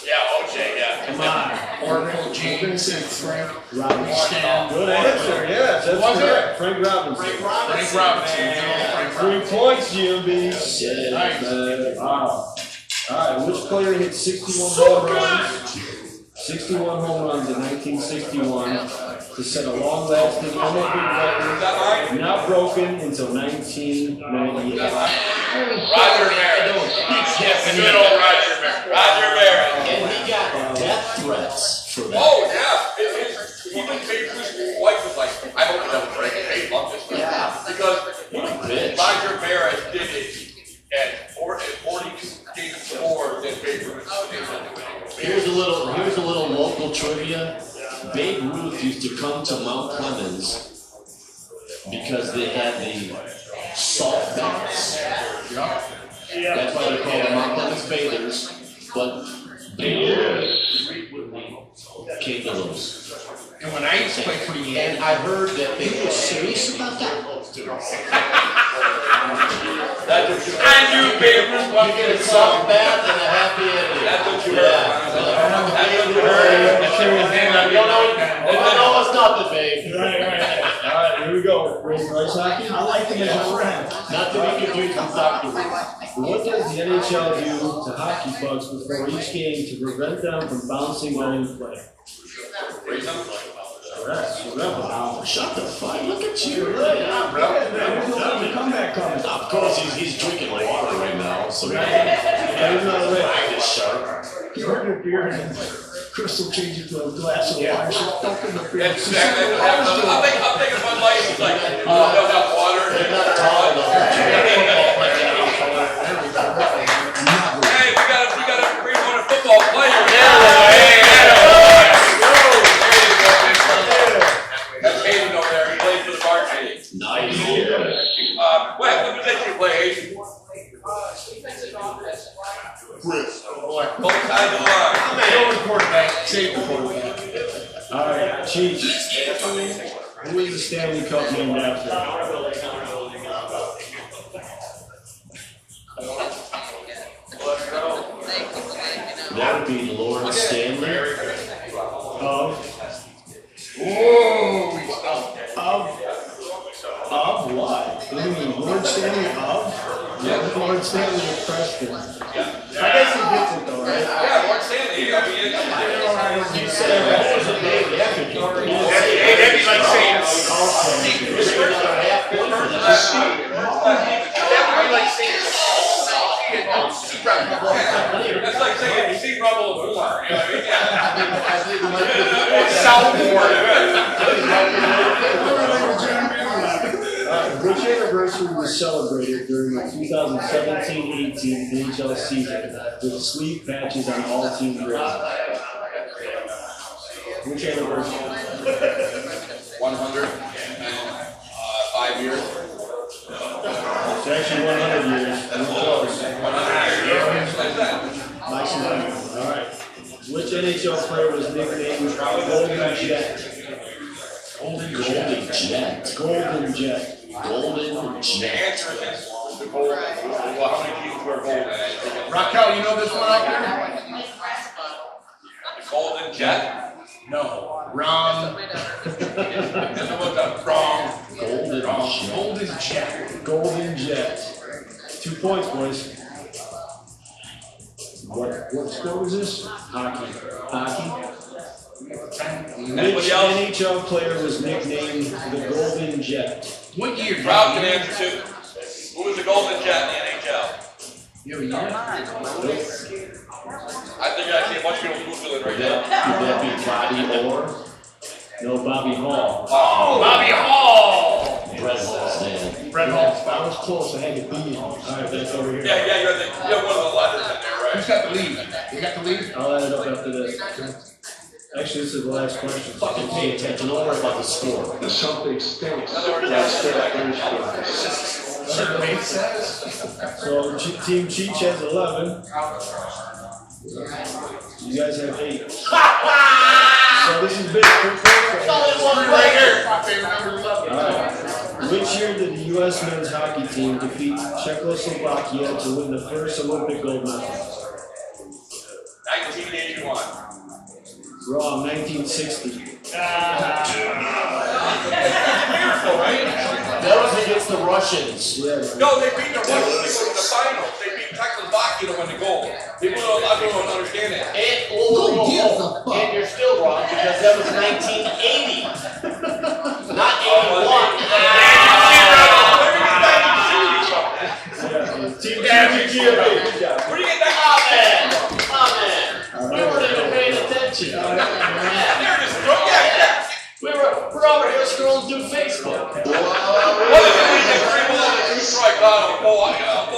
Yeah, OJ, yeah. Come on. Oracle James and Frank Robinson. Stan. Good answer, yes, that's Was it? correct. Frank Robinson. Frank Robinson. 3 points, GMB. Yeah. Nice. Wow. Alright, which player hit 61 home runs? 61 home runs in 1961 to set a long-lasting MLB Is record, that mine? not broken until 1998. Roger Maris. Yes, good old Roger Maris. Roger Maris. And he got death threats for that. Oh, yeah. Even Babe Ruth's wife was like, I hope it doesn't break it. Hey, I'm just gonna. Yeah. Because Bitch. Roger Maris did it at 40 games more than Babe Ruth. Here's a little local trivia. Babe Ruth used to come to Mount Clemens because they had the salt baths. That's why they're called the Mount Clemens Bathers. But Babe Ruth came to those. And when I used to play for the And Yankees, I heard that they were serious about that. That's what you. I knew Babe Ruth You get a salt bath and a happy ending. That's what you Yeah. heard. That's what you heard. No, it's not the babe. Right. Alright, here we go. Raise rice hockey. I like him as a friend. Not to be confused with Dr. Ruth. What does the NHL do to hockey pucks before each game to prevent them from bouncing during play? Correct. Wow, shut the fuck. Look at you. Comeback coming. Of course, he's drinking water right now, so he's sharp. You heard it beer and Crystal changed it to a glass of water. She's dumping the beer. That's exactly what happened. I'm thinking my life is like, don't have water. They're not tall enough to drink football players. I'm not plays. Chris. Both sides of the line. Kill the quarterback, save the quarterback. All right, Cheech. Who is the Stanley Cup named after? That would be Lawrence Stanley. Of what? What do you mean, Lord Stanley of? Yeah, Lord Stanley of Preston. I guess he gets it though, right? Yeah, Lord Stanley, I mean, You said what was it named after? That'd be like saying, that's like saying, see rubble of war, you know what Which anniversary was celebrated during the 2017-18 NHL season with sleeve patches on all team jerseys? Which anniversary? 105 years. It's actually 100 years. You're close. 100 years. Nice and easy. All right. Which NHL player was nicknamed Golden Jet? Golden Jet. Golden Jet. Golden The Jet. answer is the gold. Well, how many teams wear gold? Raquel, you know this one out there? The Golden Jet. No, wrong. This was the wrong. Golden Jet. Golden Jet. Golden Jet. 2 points, boys. What sport was this? Hockey. Hockey? Which Anybody else? NHL player was nicknamed the Golden Jet? What year? Ralph can answer too. Who was the Golden Jet in the NHL? You have a year? I think I see a bunch of people Googling right Would now. that be Bobby Orr? No, Bobby Hall. Oh, Bobby Hall! Brett Hall's dad. Brett Hall. I was close, I had to beat him. All right, that's over here. yeah, you have one of the letters in there, Who's right? got the lead? You got the lead? I'll add it up after this. Actually, this is the last question. Fucking pay attention, don't worry about the score. Something stinks. In other words, That's that's Survey says. So Team Cheech has 11. You guys have 8. So this is big. Right here. My favorite number 11. Alright. Which year did the U.S. men's hockey team defeat Czechoslovakia to win the first Olympic gold medal? 1981. Wrong, 1960. That was against the Russians. Yeah. No, they beat the Russians in the finals. They beat Czechoslovakia to win the gold. People don't understand it. And you're still wrong because that was 1980. Not 81. Team Yeah, GMA. Where do you get that? We weren't even paying attention. They're just yeah. We're over here scrolling through Facebook. What is it when you get 3 balls and 2 strike on a ball?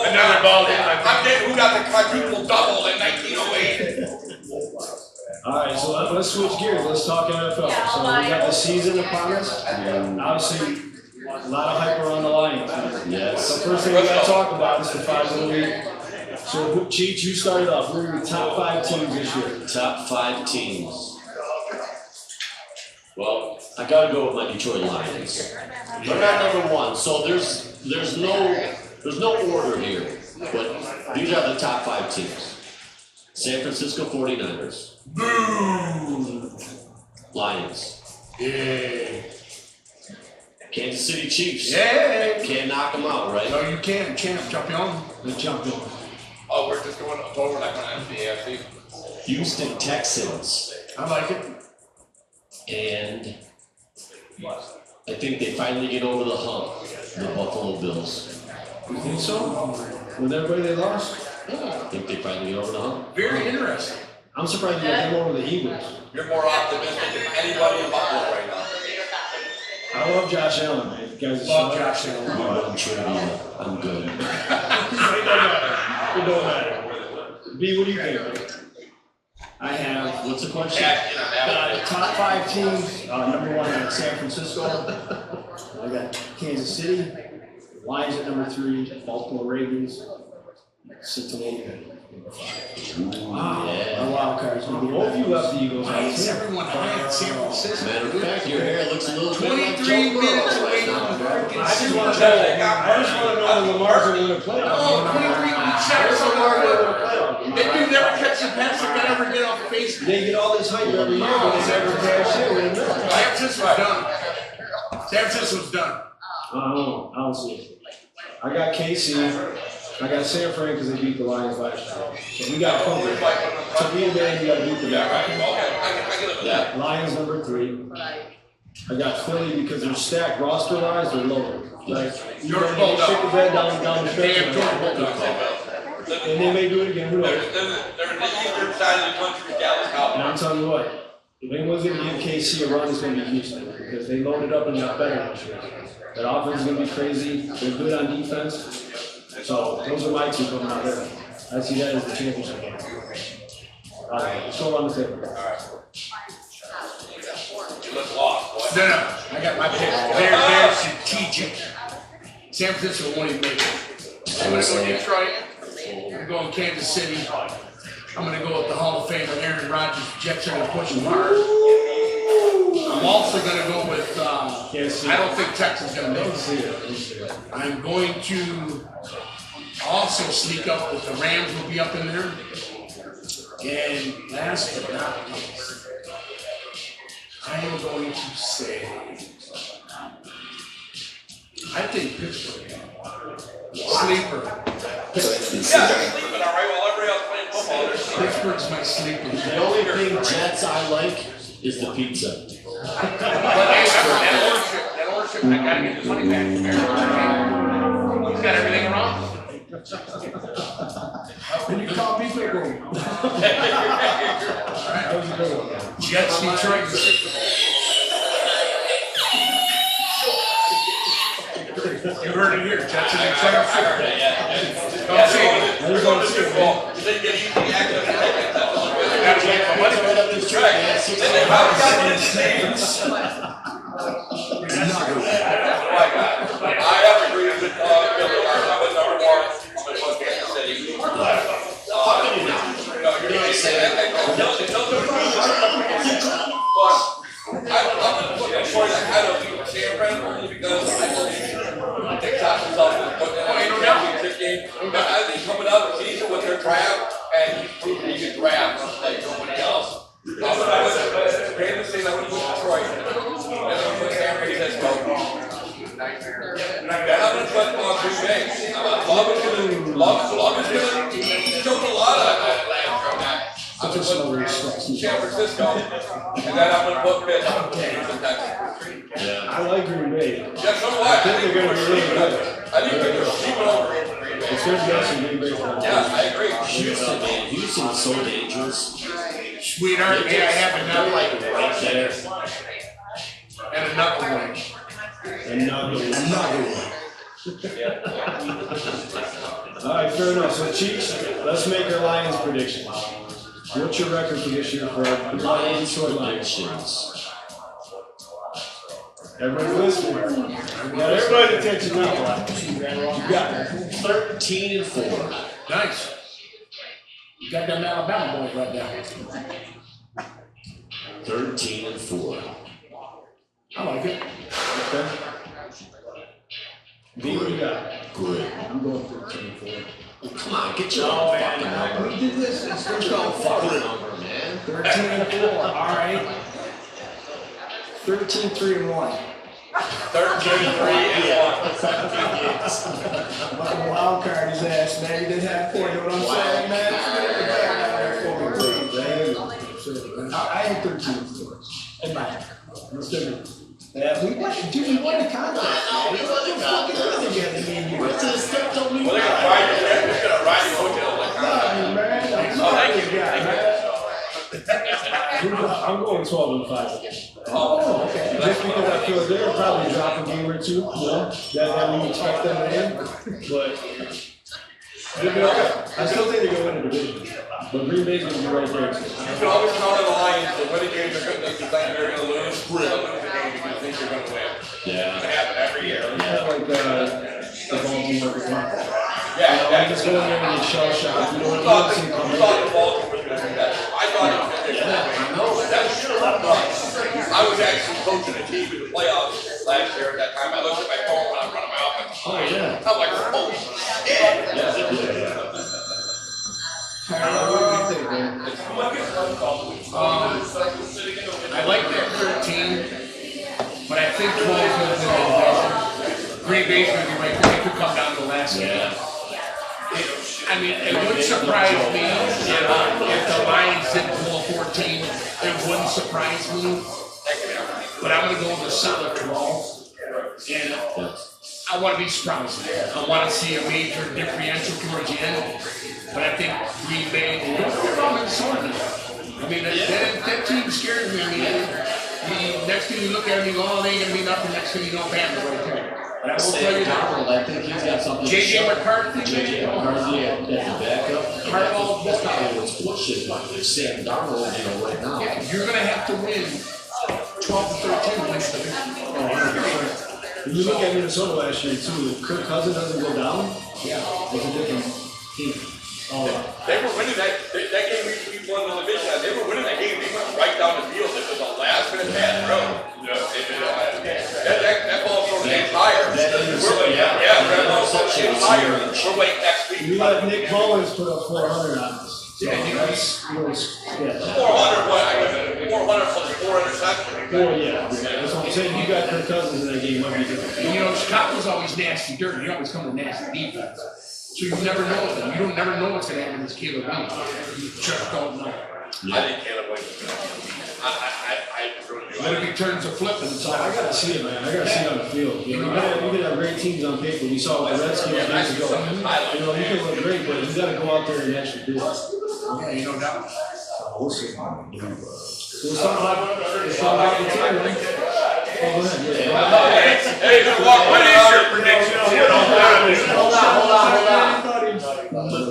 Another ball. I'm getting who got the quadruple double in 1908. Alright, so let's switch gears. Let's talk NFL. So we got the season upon us. Obviously, a lot of hype around the Lions. So Yes. first thing we gotta talk about is the 5-0 league. So Cheech, you started off. We're in the top 5 teams this year. Top 5 teams. Well, I gotta go with my Detroit Lions. They're not number 1, so there's no order here. But these are the top 5 teams. San Francisco 49ers. Boom. Lions. Yeah. Kansas City Chiefs. Yeah. Can't knock them out, right? No, you can. Champ, champion. The champion. Oh, we're just going over like an AFC. Houston Texans. I like it. And I think they finally get over the hump. The Buffalo Bills. You think so? With everybody they lost? I think they finally get over the hump. Very interesting. I'm surprised you got them over the Eagles. You're more optimistic than anybody in Buffalo right now. I love Josh Allen, man. You guys Love are Josh Allen. We won trivia. I'm good. It don't matter. B, what do you think? I have What's the question? top 5 teams. Number 1, I got San Francisco. I got Kansas City. Lions at number 3, Baltimore Ravens, Cincinnati at number 5. Yeah. Our wild cards. Both you left the Eagles. Why is everyone high in San Francisco? Matter of fact, your hair looks a little bit like 23 Joe minutes Burrow away right now, from the bro. freaking I just Super want Bowl. to know when Lamar's going to win a playoff. Oh, 23, Where's Lamar going to win a playoff? That dude never catch a pass that could ever get off the face. They get all this hype every year, but they never cash in with a San minute. Francisco's done. San Francisco's done. I don't see it. I got KC. I got San Fran because they beat the Lions last year. So we got covered. To be a man, you got to beat the Yeah, right, Lions. okay, I get it. Yeah. Lions number 3. I got Philly because they're stacked roster-wise, they're lower. Like, you George know, they Bulldog. shake the bed down the stretch. Damn George Bulldog. And they may do it again, who knows? They're the eastern side of the country, Dallas And Cowboys. I'm telling you what, if anyone's gonna give KC a run, it's gonna be Houston, because they loaded up and got better this year. That offense is gonna be crazy, they're good on defense, so those are my 2 coming out there. I see that as the championship game. Let's go on the table. You look lost, boy. No, I got my pick. They're strategic. San Francisco won't even make it. I'm gonna go Detroit. I'm gonna go in Kansas City. I'm gonna go with the Hall of Famer Aaron Rodgers. Jets are gonna push him hard. I'm also gonna go with, I don't think Texas is gonna make Let's it. see it, let's see it. I'm going to also sneak up with the Rams will be up in there. And last but not least, I am going to say, I think Pittsburgh, sleeper. Yeah, they're sleeping, all right, while everybody else playing football, they're sleeping. Pittsburgh's my sleeper. The only thing Jets I like is the pizza. But hey, that ownership, I gotta get this money back. He's got everything wrong. When you call me, pick one. That was a good one. Jets, Detroit, and Super Bowl. You heard it here, Jets and Detroit. I heard it, yeah. Don't say it. They're going to Super Bowl. You didn't get easy access to tickets, that's what's good. Gotta get my money Right back. up the street, Right, man. then they probably got one in the stands. I have agreed with, Billy, I was number 1, I'm gonna go Kansas City. How can you not? No, you're right, but I'm gonna put Detroit ahead of San Fran only because I believe TikTok himself is putting in a championship game. But I think coming out of the season with their draft, and he's proven he can draft like nobody else. I'm gonna put Kansas City, I'm gonna put Detroit, and I'm gonna put San Francisco. Then I'm gonna put Green Bay. Love is gonna choke a lot of that. I'm gonna put San Francisco, and then I'm gonna put Pittsburgh. Yeah. I like Green Bay. Yeah, so do I. I think they're gonna be really good. I think they're gonna keep it over Green Bay. It's gonna be actually Green Bay. Yeah, I agree. Houston, man. Houston is so dangerous. Sweetheart, may I have They're another, like right there. and another one. Another one. All right, fair enough. So Chiefs, let's make our Lions predictions. What's your record for this year for our Lions Detroit Lions? predictions. Everybody listening? Got everybody attention now. You got it. 13-4. Nice. You got them Alabama boys right there. 13-4. I like it. Okay. B, what you got? Good. I'm going 13-4. Come on, get your No, fucking man, number. we did this, it's Get first your off, fucking number, man. 13-4, all right. 13-3-1. 13-3-1. Like a wild card his ass, man. You didn't have to, you know what I'm saying, man? Forget the guy out there for me, please. I am 13-4. In my head. Let's do it. Yeah, we won, dude, we won the contest. I know, we won the contest. Together, me and you. What's this stuff don't mean Well, they're gonna ride you, they're gonna ride you hotel like Love you, man. Oh, thank you. I'm going 12-5 again. Oh, okay. Just because I feel they'll probably drop a game or two, you know, that we expect them to win. But I still think they're gonna win the division, but Green Bay's gonna be right there. You can always count on the Lions to win the games they're gonna, you think they're gonna lose, they'll lose the game because you think you're gonna win. It's Yeah. gonna happen every year. Kind of like, the Baltimore Ravens. Yeah, They just go in there and get shell shocked, you know Who what thought I mean? the Baltimore was gonna do that? I thought it was gonna be that. That's true. I was actually coaching a team in the playoffs last year at that time. I looked at my phone when I'm running my offense. Oh, yeah. I'm like, holy shit. Yeah, they do, yeah. What do you think, man? I like that 13, but I think 12 is going to be the division. Green Bay's going to be right. It could come down to the last game. Yeah. I mean, it wouldn't surprise me if the Lions didn't pull a 14. It wouldn't surprise me. But I'm going to go with a solid 12. And I want to be surprised. I want to see a major differential towards the end. But I think Green Bay, don't forget about Minnesota. I mean, that team scares me. I mean, the next thing you look at it, you go, oh, they ain't going to be nothing. Next thing you know, bam, they're right there. But I will tell you that. Donald, I think he's got something. J.J. McCarthy, J.J. McCarthy at the backup. Harbaugh, That's probably what's pushing, but it's Sam Darnold, right now. yeah, you're going to have to win 12 to 13 to win the division. When you look at Minnesota last year too, if Kirk Cousins doesn't go down, Yeah. it's a different team. Oh, They were winning that game we won the division. They were winning that game. They went right down the field. It was a last minute pass throw. That ball thrown in higher. We're like, that ball thrown in higher. We're waiting next week. you let Nick Mullins put up 400 on us. Yeah, That's, yeah. 400, what? I guess 400 plus 4 interceptions. Oh, yeah. That's what I'm saying. You got Kirk Cousins in that game, might be different. And you know, Chicago's always nasty dirt. You always come with nasty defense. So you never know with them. You don't never know what's going to happen with Caleb Williams. You just don't know. I think Caleb Williams is good. I really do. But if he turns a flip and it's So all, I gotta see it, man. I gotta see it on the field. You know, you can have great teams on paper. We saw what the Redskins years ago. You know, you can look great, but you gotta go out there and actually do it. yeah, you know that. We'll see. So let's talk about the team, man. Oh, go ahead. Yeah. Hey, what is your prediction?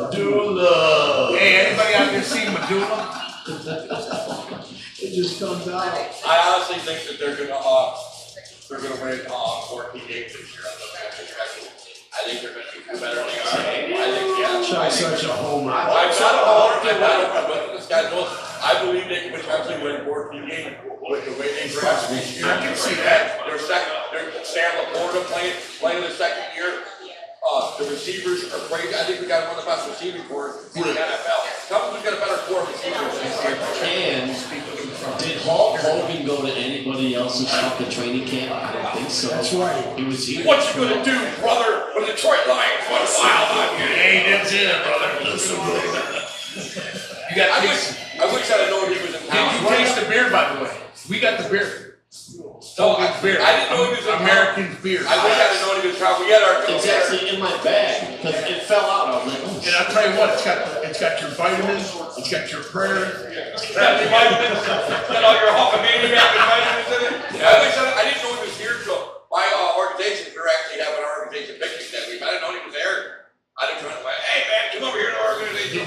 Medulla. Hey, anybody out there seen Medulla? It just comes out. I honestly think that they're gonna win 14 games this year. I think they're gonna do better than they are. I think, yeah. Shy such a homer. I'm not a homer. I'm not with the schedule. I believe they can potentially win 14 games with the way they draft this year. I can see that. They're Sam Laporta playing the second year. The receivers are crazy. I think we got one of the best receiving corps in the NFL. Someone's got a better core of receivers this year. And did Hulk Hogan go to anybody else's fucking training camp? I don't think so. That's right. He was here. What you gonna do, brother? When the Detroit Lions went wild on you? Hey, that's it, brother. You got I taste. wish I'd have known he was in Did town. you taste the beer, by the way? We got the beer. Hogan's beer. I didn't know he was in town. American's beer. I wish I'd have known he was in town. We had our. It's actually in my bag because it fell out. I was like, oh And I'll tell you what, it's got your vitamins, it's got your prayer. Got the vitamins, got all your Hulkamania vitamins in it. I didn't know he was here till my organization, we're actually having our organization picnic that week. I didn't know he was there. I didn't try to like, hey man, come over here to our organization.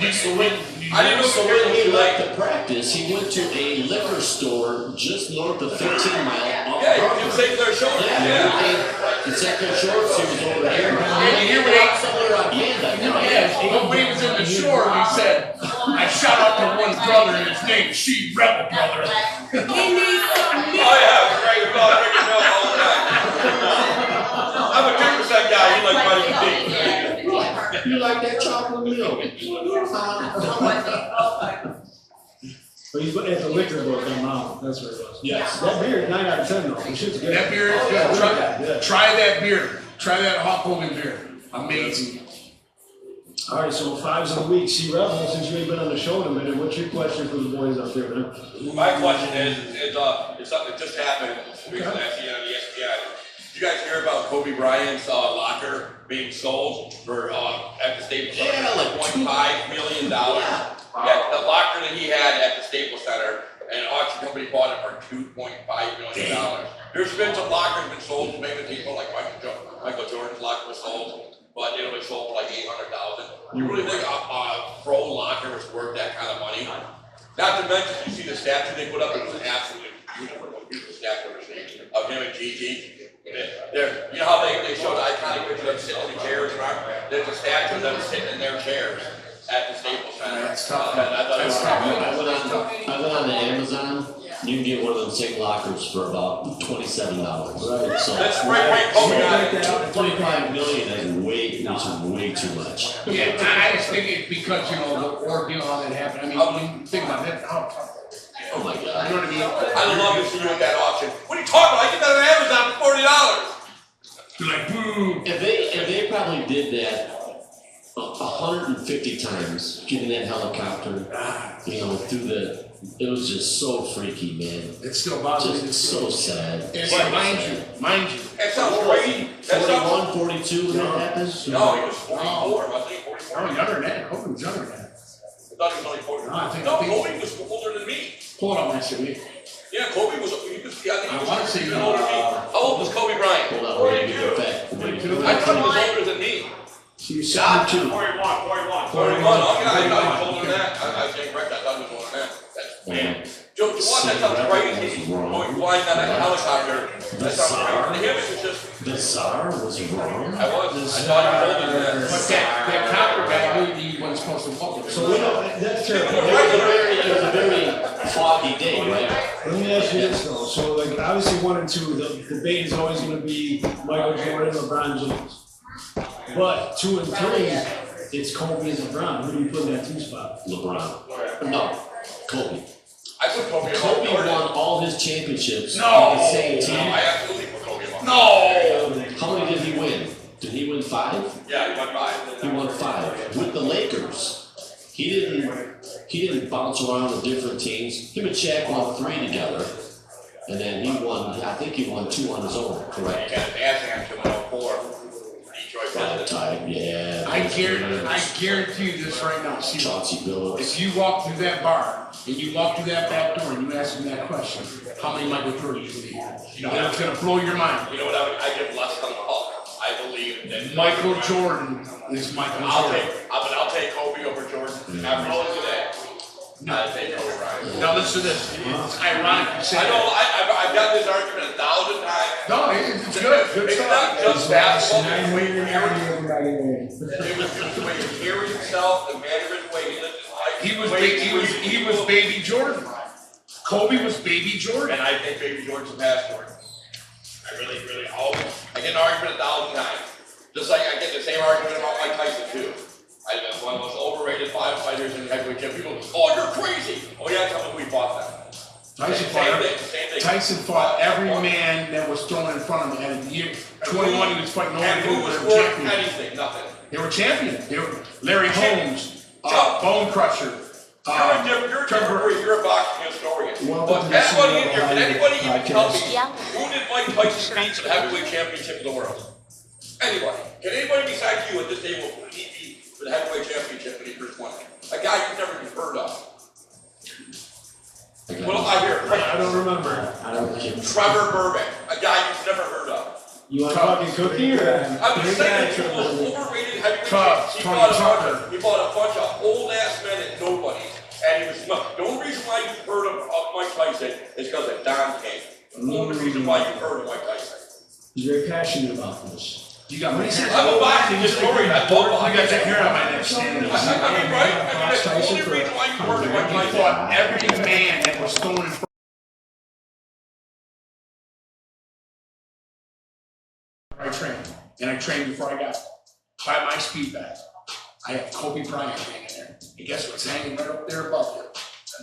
I didn't know so he was when he here. left the practice, he went to a liquor store just north of 15 Mile. Yeah, you can say their shoulder. Yeah, it's at their shorts. He was over here. And you hear what he- somewhere on hand. But when he was in the shore, he said, I shout out to one brother and his name's She Rebel Brother. Oh yeah, right. We all drink milk all the time. I'm a 2% guy. You like vitamin D. You like that chocolate milk? But he's at the liquor book on Mount. That's where it was. Yes. That beer is 9 out of 10 though. The shit's good. That beer is good. Yeah. Try that beer. Try that Hulk Hogan beer. Amazing. All right, so 5s of the week. See, Rebel, since you ain't been on the show in a minute, what's your question for the boys out there, man? My question is something that just happened recently. I see it on ESPN. Did you guys hear about Kobe Bryant's locker being sold for at the Staples Center? Yeah, like $2.5 million. Yeah, the locker that he had at the Staples Center, an auction company bought it for $2.5 million. There's been some lockers been sold to famous people, like Michael Jordan's locker was sold, but it was sold for like $800,000. You really think a pro locker was worth that kind of money? Not to mention, you see the statue they put up, it was an absolute beautiful statue of him and Gigi. You know how they show the iconic picture of them sitting in the chairs, right? There's a statue of them sitting in their chairs at the Staples Center. That's tough. I thought it was I went on the Amazon. You can get one of them same lockers for about $27. Right. So Let's spray paint Kobe on it. 25 million is way too much. Yeah, I just think it's because, you know, the ordeal, all that happened. I mean, when you think about that, how tough. Oh my You God. know what I mean? I'd love to see you at that auction. What are you talking about? I get that on Amazon for $40. You're like, boo. If they probably did that 150 times, getting that helicopter, you know, it was just so freaky, man. It still bothers me. Just so sad. And mind you. That sounds crazy. That sounds. 41, 42 when that happened? No, he was 44. I think 44. Oh, younger than that. Kobe was younger than that. I thought he was only 44. No, I think- No, Kobe was older than me. Pull it up next to me. Yeah, Kobe was. I think he I was wanna say even older than me. How old was Kobe Bryant? Hold on, we're gonna get the fact. I thought he was older than me. So you're 72. 41. Oh, yeah, I thought he was older than that. I think correct. I thought he was older than that. Man. Joe, that sounds crazy. Going flying on a helicopter. That sounds crazy. To him, it was just. The Tsar was wrong. I thought he was older than But that. that copper guy knew he wasn't supposed to walk it. So we don't, that's terrible. It was a very foggy day, right? Let me ask you this though, so like obviously 1 and 2, the debate is always gonna be Michael Jordan, LeBron James. But 2 and 3, it's Kobe and LeBron. Who do you put in that 2 spot? LeBron. No, Kobe. I put Kobe above Kobe Jordan. won all his championships No. on the same team. I absolutely put Kobe above. No! How many did he win? Did he win 5? Yeah, he won 5. He won 5 with the Lakers. He didn't bounce around with different teams. Him and Shaq won 3 together, and then I think he won 2 on his own. He Correct. had a dancing action in 04. Detroit That Pistons. time, yeah. I guarantee you this right now. See, Chauncey Billups. if you walk through that bar and you walk through that back door and you ask him that question, how many Michael Jordans would he have? You know, it's gonna blow your mind. You know what I give less than Hulk. I believe that Michael Jordan is Michael Jordan. I'll take Kobe over Jordan. After all of that, I'll take Kobe Bryant. Now listen to this. It's ironic you say I know that. I've got this argument 1,000 times. No, it's good. Good It's stuff. not just basketball. Nine million everybody wins. It was the way he carried himself, the manner of his way he lived his life. He was baby Jordan. Kobe was baby Jordan. And I think Baby Jordan's a passport. I really always. I get an argument 1,000 times. Just like I get the same argument about Mike Tyson too. I know one of the most overrated fighters in the heavyweight championship. People, oh, you're crazy. Oh yeah, tell me we fought that. Same thing. Tyson fought every man that was thrown in front of him. At year 21, he was fighting no And one. who was They were worth champions. anything? Nothing. They were champions. They were Larry Holmes, Bone Crusher. You're a boxing historian. Welcome But to the anybody in CEO here, can anybody even tell me Yeah. who did Mike Tyson beat for the heavyweight championship of the world? Anybody? Can anybody besides you at this table who did he beat for the heavyweight championship when he first won it? A guy you've never even heard of. Well, I hear I don't remember. I don't care. Trevor Burbank, a guy you've never heard of. You want a fucking cookie or? I'm just saying, he was overrated heavyweight Tough, champion. Tony Tucker. He fought a bunch of old ass men and nobodies. And he was the only reason why you've heard of Mike Tyson is because of Don King. The only reason why you've heard of Mike Tyson. He's very passionate about this. You got my hair. I'm a boxing historian. I love You boxing. got your hair on my neck standing. I mean, right? I mean, that's the only reason why you've heard of Mike He Tyson. fought every man that was thrown in front. I trained, and I trained before I got by my speed back. I have Kobe Bryant hanging there, and guess what's hanging right up there above you?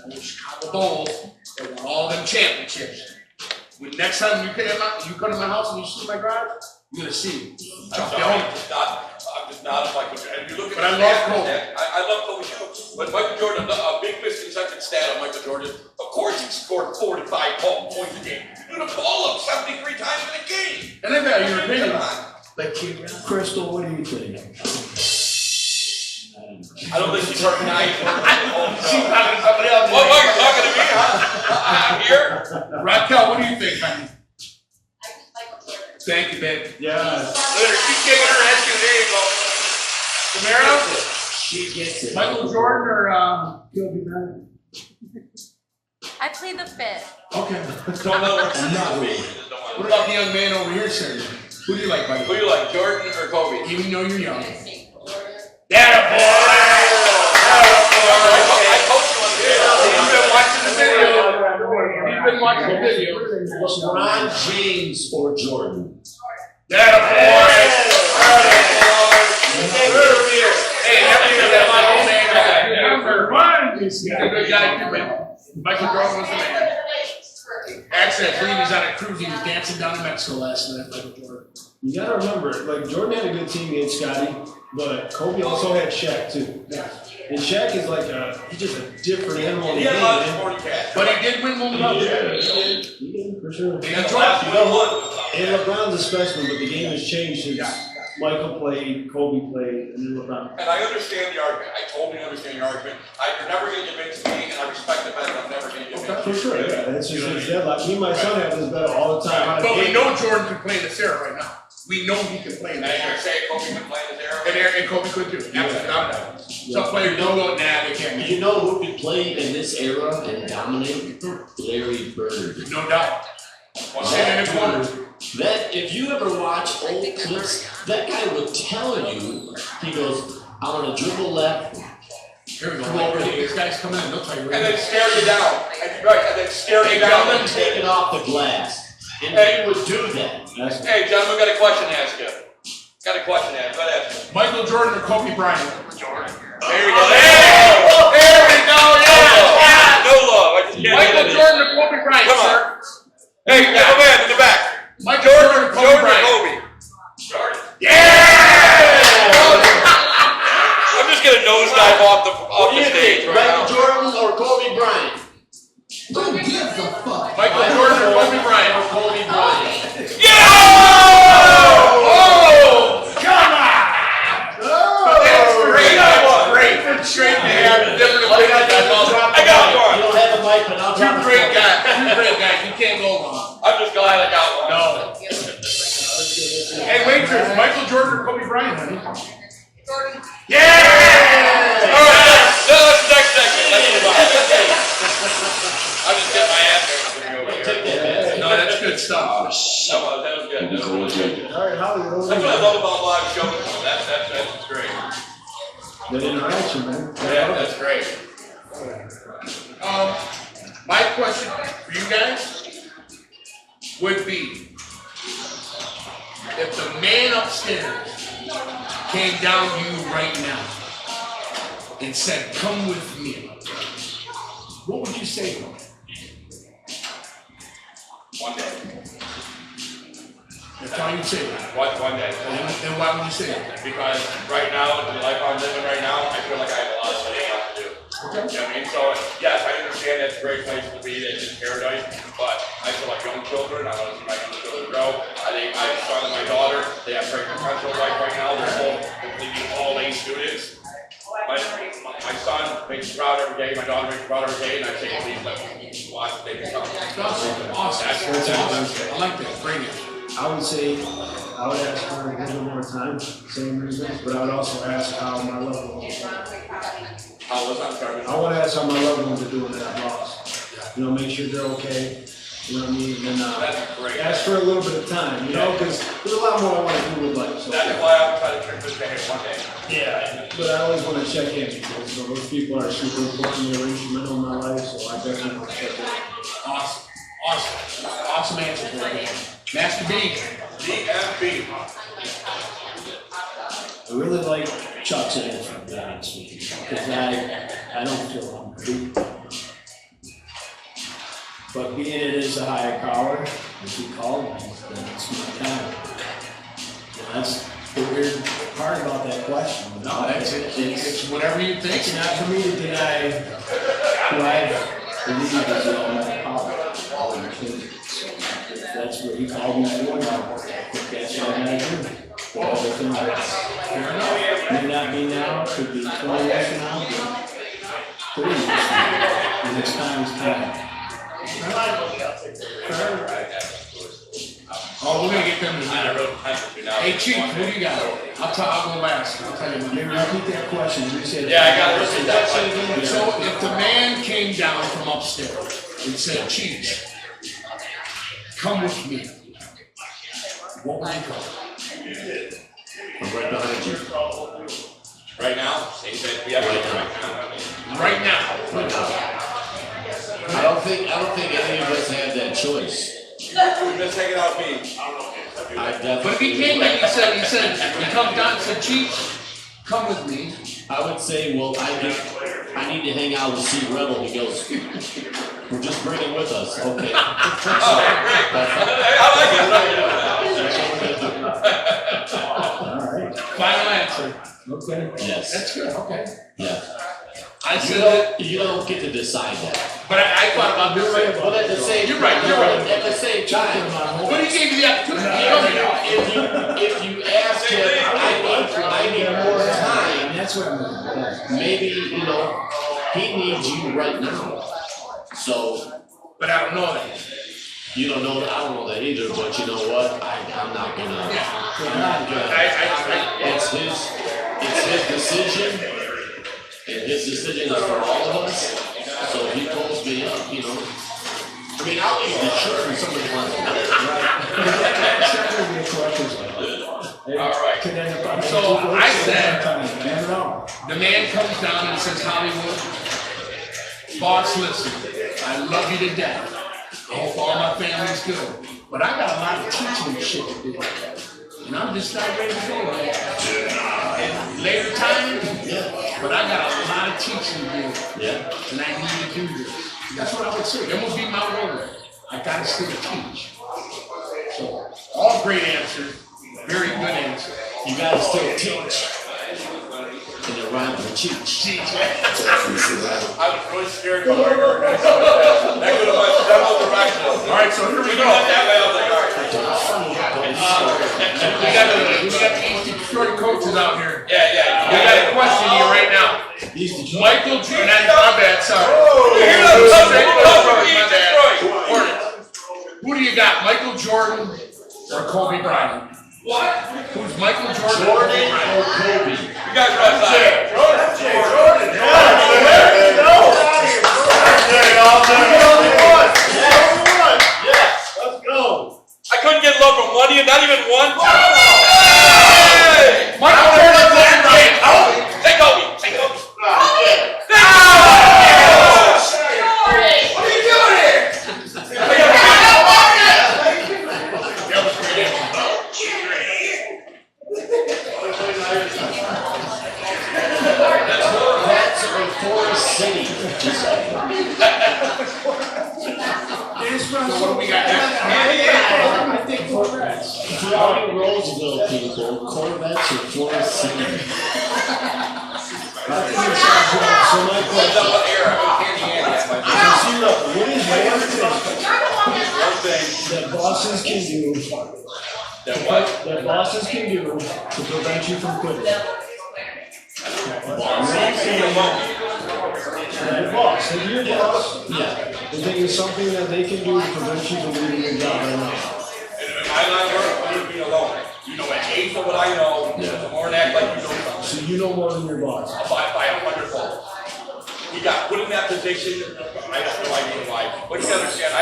The old Chicago Bulls that won all them championships. When next time you come to my house and you see my garage, you're gonna see me. I'm sorry, I'm just not a Michael Jordan. And you look at But I the love stats, Kobe. I love Kobe too. But Michael Jordan, a big misconception stat on Michael Jordan, of course he scored 45 points a game. He would have ball up 73 times in a game. And I value your Come opinion. on. Like King. Crystal, what do you think? I don't think she's hurt nice. She's talking to somebody else. What, you're talking to me, huh? I'm here. Raquel, what do you think, honey? Thank you, babe. Yeah. Look at her, she's shaking her head. There you go. Samara? She gets it. Michael Jordan or Kobe Bryant? I played the fifth. Okay. Don't know what's I'm not me. really. What about the young man over here, sir? Who do you like, buddy? Who you like, Jordan or Kobe? Even though you're young. Yeah, boy! I coached you on the video. You've been watching the video. You've been watching the video. LeBron James or Jordan? Yeah, boy! Hey, every year that my old man got He's a good guy, too, man. Michael Jordan was the man. Actually, I believe he's on a cruise. He was dancing down in Mexico last night, Michael Jordan. You gotta remember, like Jordan had a good teammate, Scotty, but Kobe also had Shaq too. And Shaq is like he's just a different animal in the He had game, a lot of man. sporty cats. But he did win one cup. He did, for sure. He got the last one. And LeBron's a specimen, but the game has changed since Michael played, Kobe played, and then LeBron. And I understand the argument. I totally understand your argument. You're never going to convince me, and I respect the fact that I'm never going to convince For you. sure, yeah. It's just his deadlock. Me and my son have this battle all the time. But we know Jordan can play in this era right now. We know he can play in And this you're era. saying Kobe can play in this era? And Kobe could too. Absolutely. Some players don't go, nah, they can't. You know who could play in this era and dominate? Larry Bird. No doubt. Sitting in the corner. That if you ever watch old clips, that guy would tell you. He goes, "I'm gonna dribble left." Here we go. Come over here. These guys coming in, they'll tell you. And then stare you down. And, right, and then stare you down. Gentlemen, take it off the glass, and he would do that. Hey, gentlemen, got a question to ask you. Got a question to ask. Go ahead, ask me. Michael Jordan or Kobe Bryant? There you go. There we go. Yeah. No love. I just can't Michael do this. Jordan or Kobe Bryant, Come on. sir? Hey, young man in the back. Michael Jordan Jordan or or Kobe Bryant? Kobe? Jordan. Yeah! I'm just gonna nosedive off the What do you stage think, right Michael now. Jordan or Kobe Bryant? Michael Jordan or Kobe Or Bryant? Kobe Bryant? Yeah! Oh! Come on! That's great. That's great. Straight to have different opinions. I got one. You don't have a mic, but I'll Two drop great it. guys. Two great guys. You can't go wrong. I'm just glad I got one. No. Hey, waitress, Michael Jordan or Kobe Bryant, honey? Yeah! All right, that's the next segment. Let's move on. I'm just getting my ass handed over Take here. that, man. No, that's good stuff. That was good. That was good. All right, Holly, what That's do what I you love about live shows. That's great. That interaction, man. Yeah, that's great. My question for you guys would be, if the man upstairs came down to you right now and said, "Come with me," what would you say to him? One day. That's how you'd say that. One day. And why would you say that? Because right now, the life I'm living right now, I feel like I have a lot of studying left to do. Okay. You know what I mean? So, yes, I understand that's a great place to be, it's paradise, but I feel like young children, I want to see my young children grow. I think my son and my daughter, they have great potential right now, they're both completely all A students. My son makes me proud every day, my daughter makes me proud every day, and I say, please let me watch what they become. Awesome. Awesome. Awesome. I like that. Bring it. I would say, I would ask for a little more time, same reasons, but I would also ask how my loved ones. How was I starting? I would ask how my loved ones are doing that I've lost. You know, make sure they're okay. You know what I mean? And then That's great. ask for a little bit of time, you know, because there's a lot more I want to do with life. So. That's why I'm trying to trick this guy one day. Yeah, but I always want to check in because those people are super important. They're instrumental in my life, so I definitely want to check in. Awesome. Awesome. Awesome answer, boy. Master B. DMB. I really like Chuck's answer, to be honest with you, because I don't feel hungry. But being it is a higher power, if you call me, then it's my time. And that's the weird part about that question. You know? No, that's it. It's whatever you think. It's not for me to deny who I believe is the ultimate power. If that's what he called me for, I think that's what I gotta do. But everything that's fair enough, may not be now, could be 20 years from now, but 30 years from now. And it's time is time. Oh, we're gonna get them to I do wrote time for you now. Hey, Chief, what do you got? I'll go last. I'll tell you. Maybe not repeat that question, you said. Yeah, I gotta repeat that question. So if the man came down from upstairs and said, Cheech, come with me, what would you call it? I'm right behind you. Right now, he said, we have to right now. Right now. I don't think any of us have that choice. Just take it out me. I definitely. But if he came in, he said, he comes down and said, Cheech, come with me. I would say, well, I need to hang out with Steve Rebel. He goes, we'll just bring him with us. Okay. Alright, Final answer. okay. Yes. That's good, okay. Yeah. I You said that, don't get to decide that. but I thought about this. But at the same, You're right, you're right. At the same time, But he gave you the opportunity. if you ask him, I need more time. And that's what I'm, Maybe he needs you right now. So But I don't know that. you don't know. I don't know that either. But you know what? I'm not gonna. It's his decision, and his decision is for all of us. So if he calls me up, I mean, I'll leave the shirt and somebody wants to know. it's not gonna be a collector's item. All right. Could end up on. So I said- You never know. The man comes down and says, Hollywood, boss, listen, I love you to death. I hope all my family's good. But I got a lot of teaching and shit to do. And I'm just not ready to go yet. And later time, but I got a lot of teaching to do. Yeah. And I need to do this. That's what I would say. That would be my word. I gotta still teach. So, all great answers. Very good answers. You gotta still teach. And it rhymes with cheech. I was really scared about her. That could have went several directions. All right, so here we go. That way, I was like, all right. We got the East Detroit coaches out here. Yeah. We got a question here right now. Michael Jordan, my bad, sorry. My bad. Hornets. Who do you got, Michael Jordan or Kobe Bryant? What? Who's Michael Jordan or Kobe Bryant? Kobe. You guys are outside. I couldn't get love from one of you, not even one. Hey! Michael Jordan or Kobe Bryant? Take Kobe. Take Kobe. That's a Forest City. Just So what do we got next? I think Corvettes. County Roseville people, Corvettes or Forest City. So my question, What era? see, look, what is one One thing. thing that bosses can do, That what? that bosses can do to prevent you from quitting? The boss, if your boss, Yeah. is thinking something that they can do to prevent you from leaving your job right now. In my line of work, leave me alone. You know an eighth of what I know, the more than act like you know something. So you know more than your boss. By 100-fold. We got put in that position, I have no idea why. But you understand,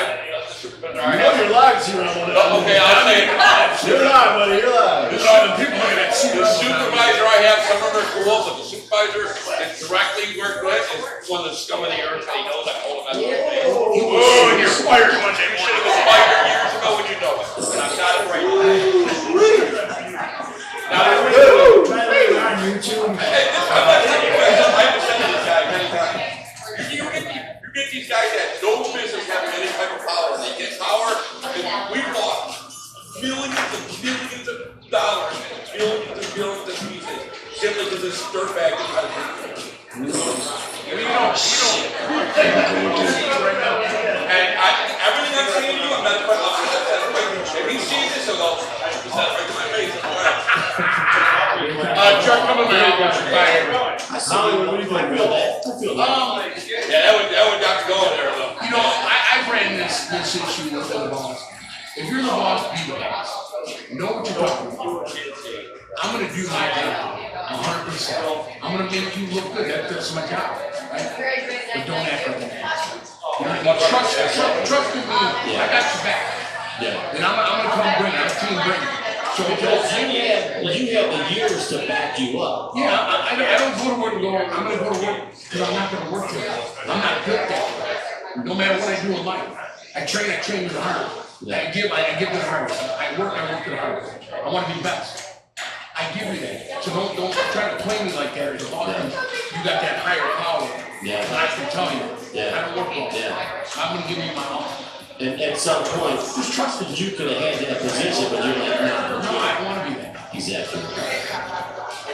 Your lives here, I'm Okay, I'll say it. You're live, buddy, you're live. The supervisor I have, some of them are cool, but the supervisor that directly worked with is one of the scum of the earth, and he knows I told him that. Oh, you're fired one day. You should have been fired years ago when you know it. And I've got it right now. Now, On YouTube. hey, I'm not telling you guys, I've been saying to this guy many times. You get these guys that no business having any type of power. They get power, and we lost millions of dollars, and billions of pieces, simply because this dirtbag is trying to do it. And everything I'm saying to you, I'm not quite upset. If he sees this, he'll go, that's right to my face. Chuck, come on, man. Hollywood, what do you think? Yeah, that would have to go in there though. You know, I ran this issue with the boss. If you're the boss, be the boss. know what you're talking about. I'm gonna do my job 100%. I'm gonna make you look good. That's my job, right? But don't act like that. You know, trust in me. I got your back. Yeah. And I'm gonna come bring it. I'm team bring it. So Because you have the years to back you up. yeah, I don't go to work and go, I'm gonna go to work because I'm not gonna work today. I'm not good at that. No matter what I do in life. I train to the hardest. I give to the hardest. I work to the hardest. I wanna be best. I give you that. So don't try to play me like that as a boss. You got that higher power. Yeah. And I can tell you, Yeah. I don't work well. Yeah. I'm gonna give you my all. And at some point, just trust that you could have had that position, but you're like, No, no. I don't wanna be that. Exactly.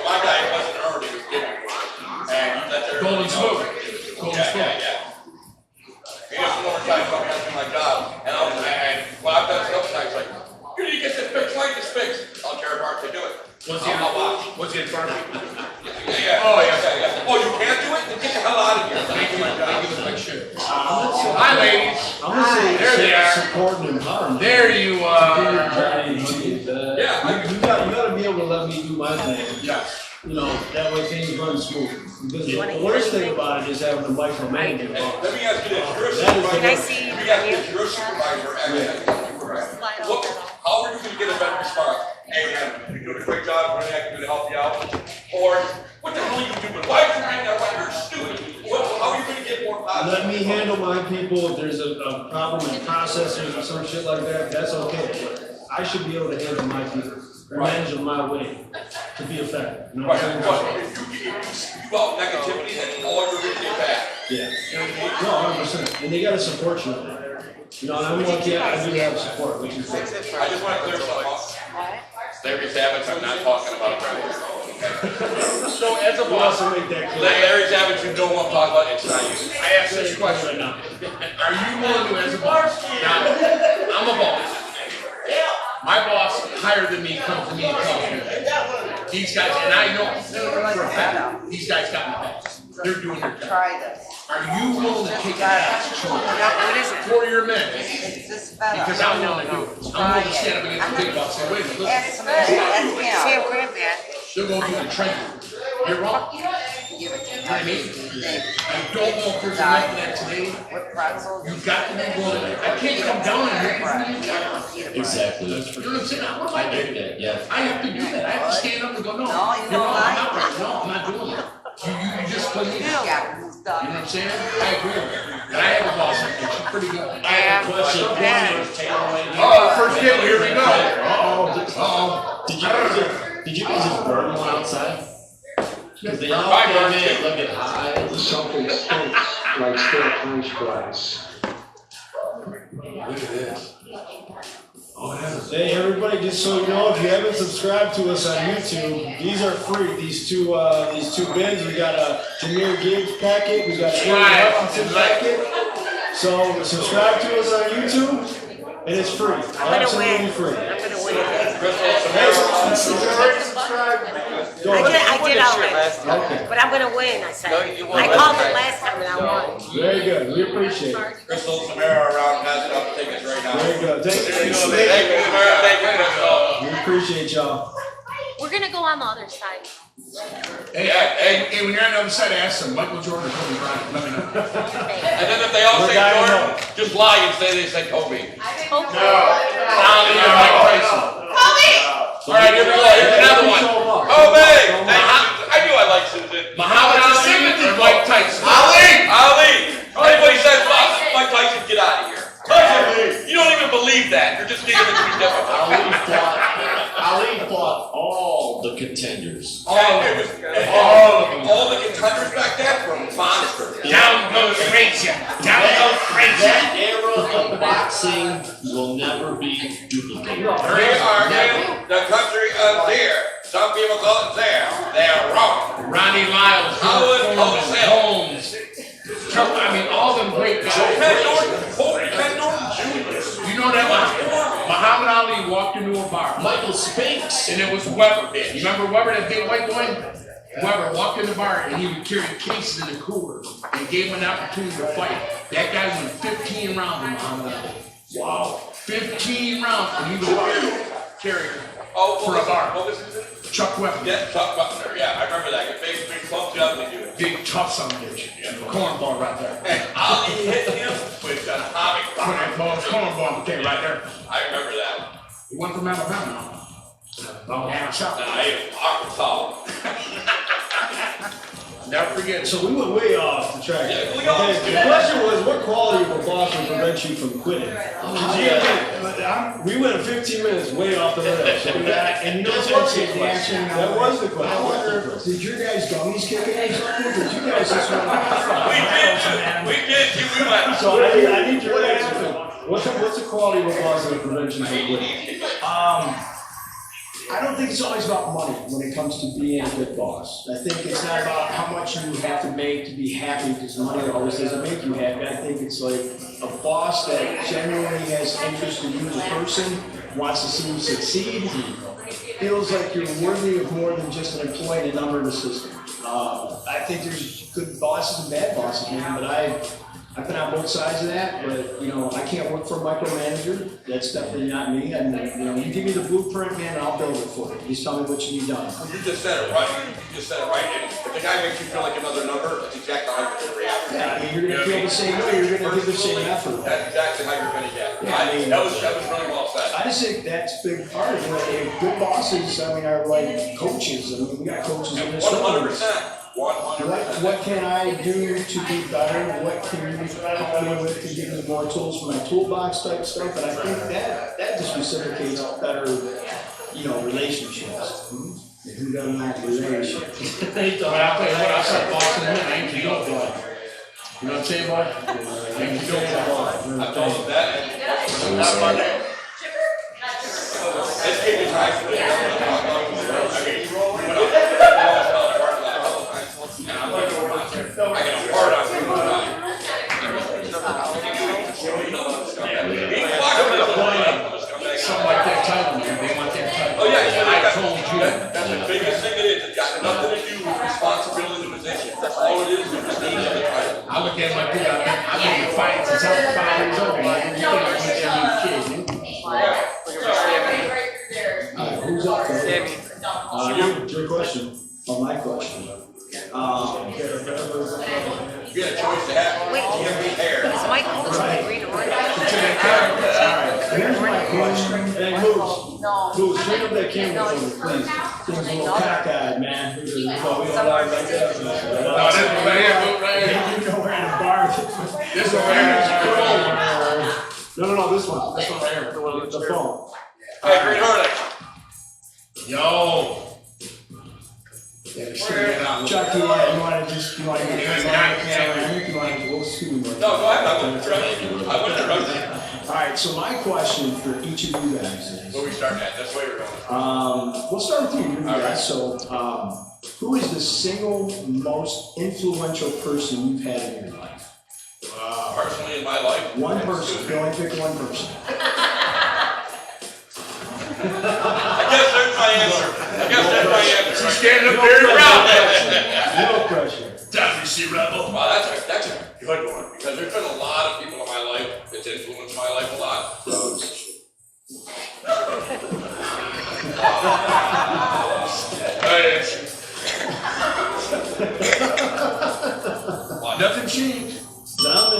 My guy wasn't early, he was giving. And you let their. Golden spoon. Golden Yeah, spoon. yeah, yeah. He doesn't know what time to do my job, and when I've done stuff, it's like, you need to get this fixed, like this fixed. I'll tear apart to do it. I'll watch. Was he in front of me? Yeah. Oh, yeah. Oh, you can't do it? Then get the hell out of here. Thank you, thank you, thank you. Hi, ladies. I'm gonna say There they are. support and empowerment. There you Yeah. are. You gotta be able to let me do my thing. Yes. You know, that way things run smooth. Because the worst thing about it is having a micromanaging Hey, boss. let me ask you this, you're a That is the supervisor. Can I see Let me ask you this, you're a supervisor, what, how are you gonna get a better response? Hey, man, you're doing a great job, what I can do to help you out? Or, what the hell are you doing? Why are you doing that? Why you're stupid? How are you gonna get more positive? Let me handle my people. If there's a problem in processors or some shit like that, that's okay. But I should be able to handle my people, or manage them my way to be effective. You know what Right, I'm but saying? if you spew out negativity, then all you're gonna get back. Yeah. No, 100%. And they gotta support you on that. You know, and I'm lucky, I do have support, which is good. I just wanna clear something up. Larry Savage, I'm not talking about Larry. So as a We boss, also make that clear. Larry Savage, you don't want to talk about, it's not you. I asked this question. Are you willing to, as a boss? Now, I'm a boss. My boss higher than me comes to me and tells me, these guys, and I know for a fact, these guys got my back. They're doing their job. Try this. Are you willing to take that What is it? for your men? It's this feta. Because I'm willing to do it. I'm willing to stand up against the big boss and say, wait a minute, Ask listen. him, ask him. Grab that. They'll go through the training. You're wrong. You know Give it to him. what I mean? Thank I don't know if there's enough of that today. you. With pretzels. You've got to be willing. I can't come down and hit you. Exactly. You know what I'm saying? What am I I doing? get that, yeah. I have to do that. I have to stand up and go, no. No, you you're don't wrong. I'm like not it. right. No, I'm not doing it. You just put me down. Yeah, it's You know done. what I'm saying? I agree with you. And I have a boss like that. She's pretty good. I have a question. Oh, first hit, here we go. Uh-oh. Did you guys just burn one outside? Because they all I came burned in it. looking high. Something stinks like stale French fries. Look at this. Oh, yeah. Hey, everybody, just so you know, if you haven't subscribed to us on YouTube, these are free. These two bins. We got a Jameer Gibbs packet. We got an Aaron Right. Hutchinson packet. So subscribe to us on YouTube, and it's free. Absolutely free. Go ahead. I did already, Okay. but I'm gonna win, I said. I called it last time and I won. Very good. We appreciate it. Crystal, Samara around, pass it up, take us right now. Very good. Thank you, Samara, thank you, Crystal. We appreciate y'all. We're gonna go on the other side. Hey, when you're on the other side, ask them, Michael Jordan or Kobe Bryant, let me know. And then if they all say We're Jordan, dying just lie and say they said Kobe. Hopefully. Ali or Mike Tyson. All right, here we go, here's another one. Kobe! I knew I liked Susan. Muhammad Ali or Mike Tyson? Ali! Anybody says Mike Tyson, get out of here. Tyson, you don't even believe that, you're just giving it to me difficult. Ali fought all the contenders. All the contenders back then were monsters. Down goes Frazier. Down goes Frazier. That era of boxing will never be duplicated. They are in the country of there. Some people call it there. They're wrong. Ronnie Lyles, Howard Holmes. I mean, all them great guys. Ken Norton Jr. You know that one? Muhammad Ali walked into a bar. Michael Spinks. And it was Weber. You remember Weber, that big white boy? Weber walked in the bar and he would carry cases in the cooler and gave him an opportunity to fight. That guy went 15 rounds with Muhammad Ali. Wow. 15 rounds. And he was carrier Oh, for a bar. what was it? Chuck Weapon. Yeah, Chuck Butler, yeah, I remember that, big clumsy ugly dude. Big tough son of a bitch. Cornball right there. And Ali hit him with an atomic bomb. Cornball came right there. I remember that. He went from Alabama. Oh, yeah, shot. I am Arkansas. Never forget. So we went way off the track. Yeah, we all- Okay, the question was, what quality of a boss will prevent you from quitting? We went 15 minutes way off the rails. And you know what's interesting, Dan? That was the I question. wonder, did your guys gummies kick in or something? Did you guys just went? We did, we went. So I need your answer. What's the quality of a boss that will prevent you from quitting? I don't think it's always about money when it comes to being a good boss. I think it's not about how much you have to make to be happy, because money always doesn't make you happy. I think it's like a boss that genuinely has interest in you as a person, wants to see you succeed, feels like you're worthy of more than just an employee and a number in the system. I think there's good bosses and bad bosses, man, but I've been on both sides of that, but, you know, I can't work for a micromanager. That's definitely not me. I mean, you know, you give me the blueprint, man, and I'll build it for you. Just tell me what you need done. You just said it right, you just said it right, and if the guy makes you feel like another number, that's exactly how you're gonna react. Yeah, I mean, you're gonna feel the same way, you're gonna give the same effort. That's exactly how you're gonna get. Yeah, I mean- That was really well said. I just think that's a big part of it. Like, good bosses, I mean, are like coaches. I mean, we got coaches in this room. 100%, 100%. What can I do to be better? What can you help me with to give me more tools for my toolbox type stuff? And I think that just reciprocates better, you know, relationships. And who doesn't like relationships? But I'll tell you what, I start boxing him, I ain't you know, boy. You know what I'm saying, boy? Ain't you know, boy. I told him that, and that's my name. This kid is high school. I mean, we went up, and I'm like, I got a hard on him. Something like that title, man, they want that title. Oh, yeah, I told you. that's the biggest thing it is, it's got nothing to do with responsibility and position, that's all it is, it's just needs of the title. I look at my kid, I've been fighting since I was 5 years old, man. You think I'm a kid, man? Who's up there? Your question. Oh, my question. You get a choice to have, Wait. you have to be hair. Is Mike supposed to be green or orange? Here's my question. Hey, Moose, bring up that camera for me, please. Seems a little cockeyed, man. We don't lie like that. No, this is right here, right here. You know where in the bar. This is right here. No, this one right here, the phone. Hey, Green Hornet. Yo. Yeah, sure, get out. Chucky, you wanna get you wanna we'll scoot. No, go ahead, I wouldn't interrupt you, I wouldn't interrupt you. Alright, so my question for each of you guys is, Where we starting at, that's where you're going. we'll start with you All right. guys. So, who is the single most influential person you've had in your life? Personally in my life. One person, you can only pick one person. I guess there's my answer. She's standing up very proud. No pressure. WC Rebel. Wow, that's a good one, because there's been a lot of people in my life that's influenced my life a lot. Nothing changed. Down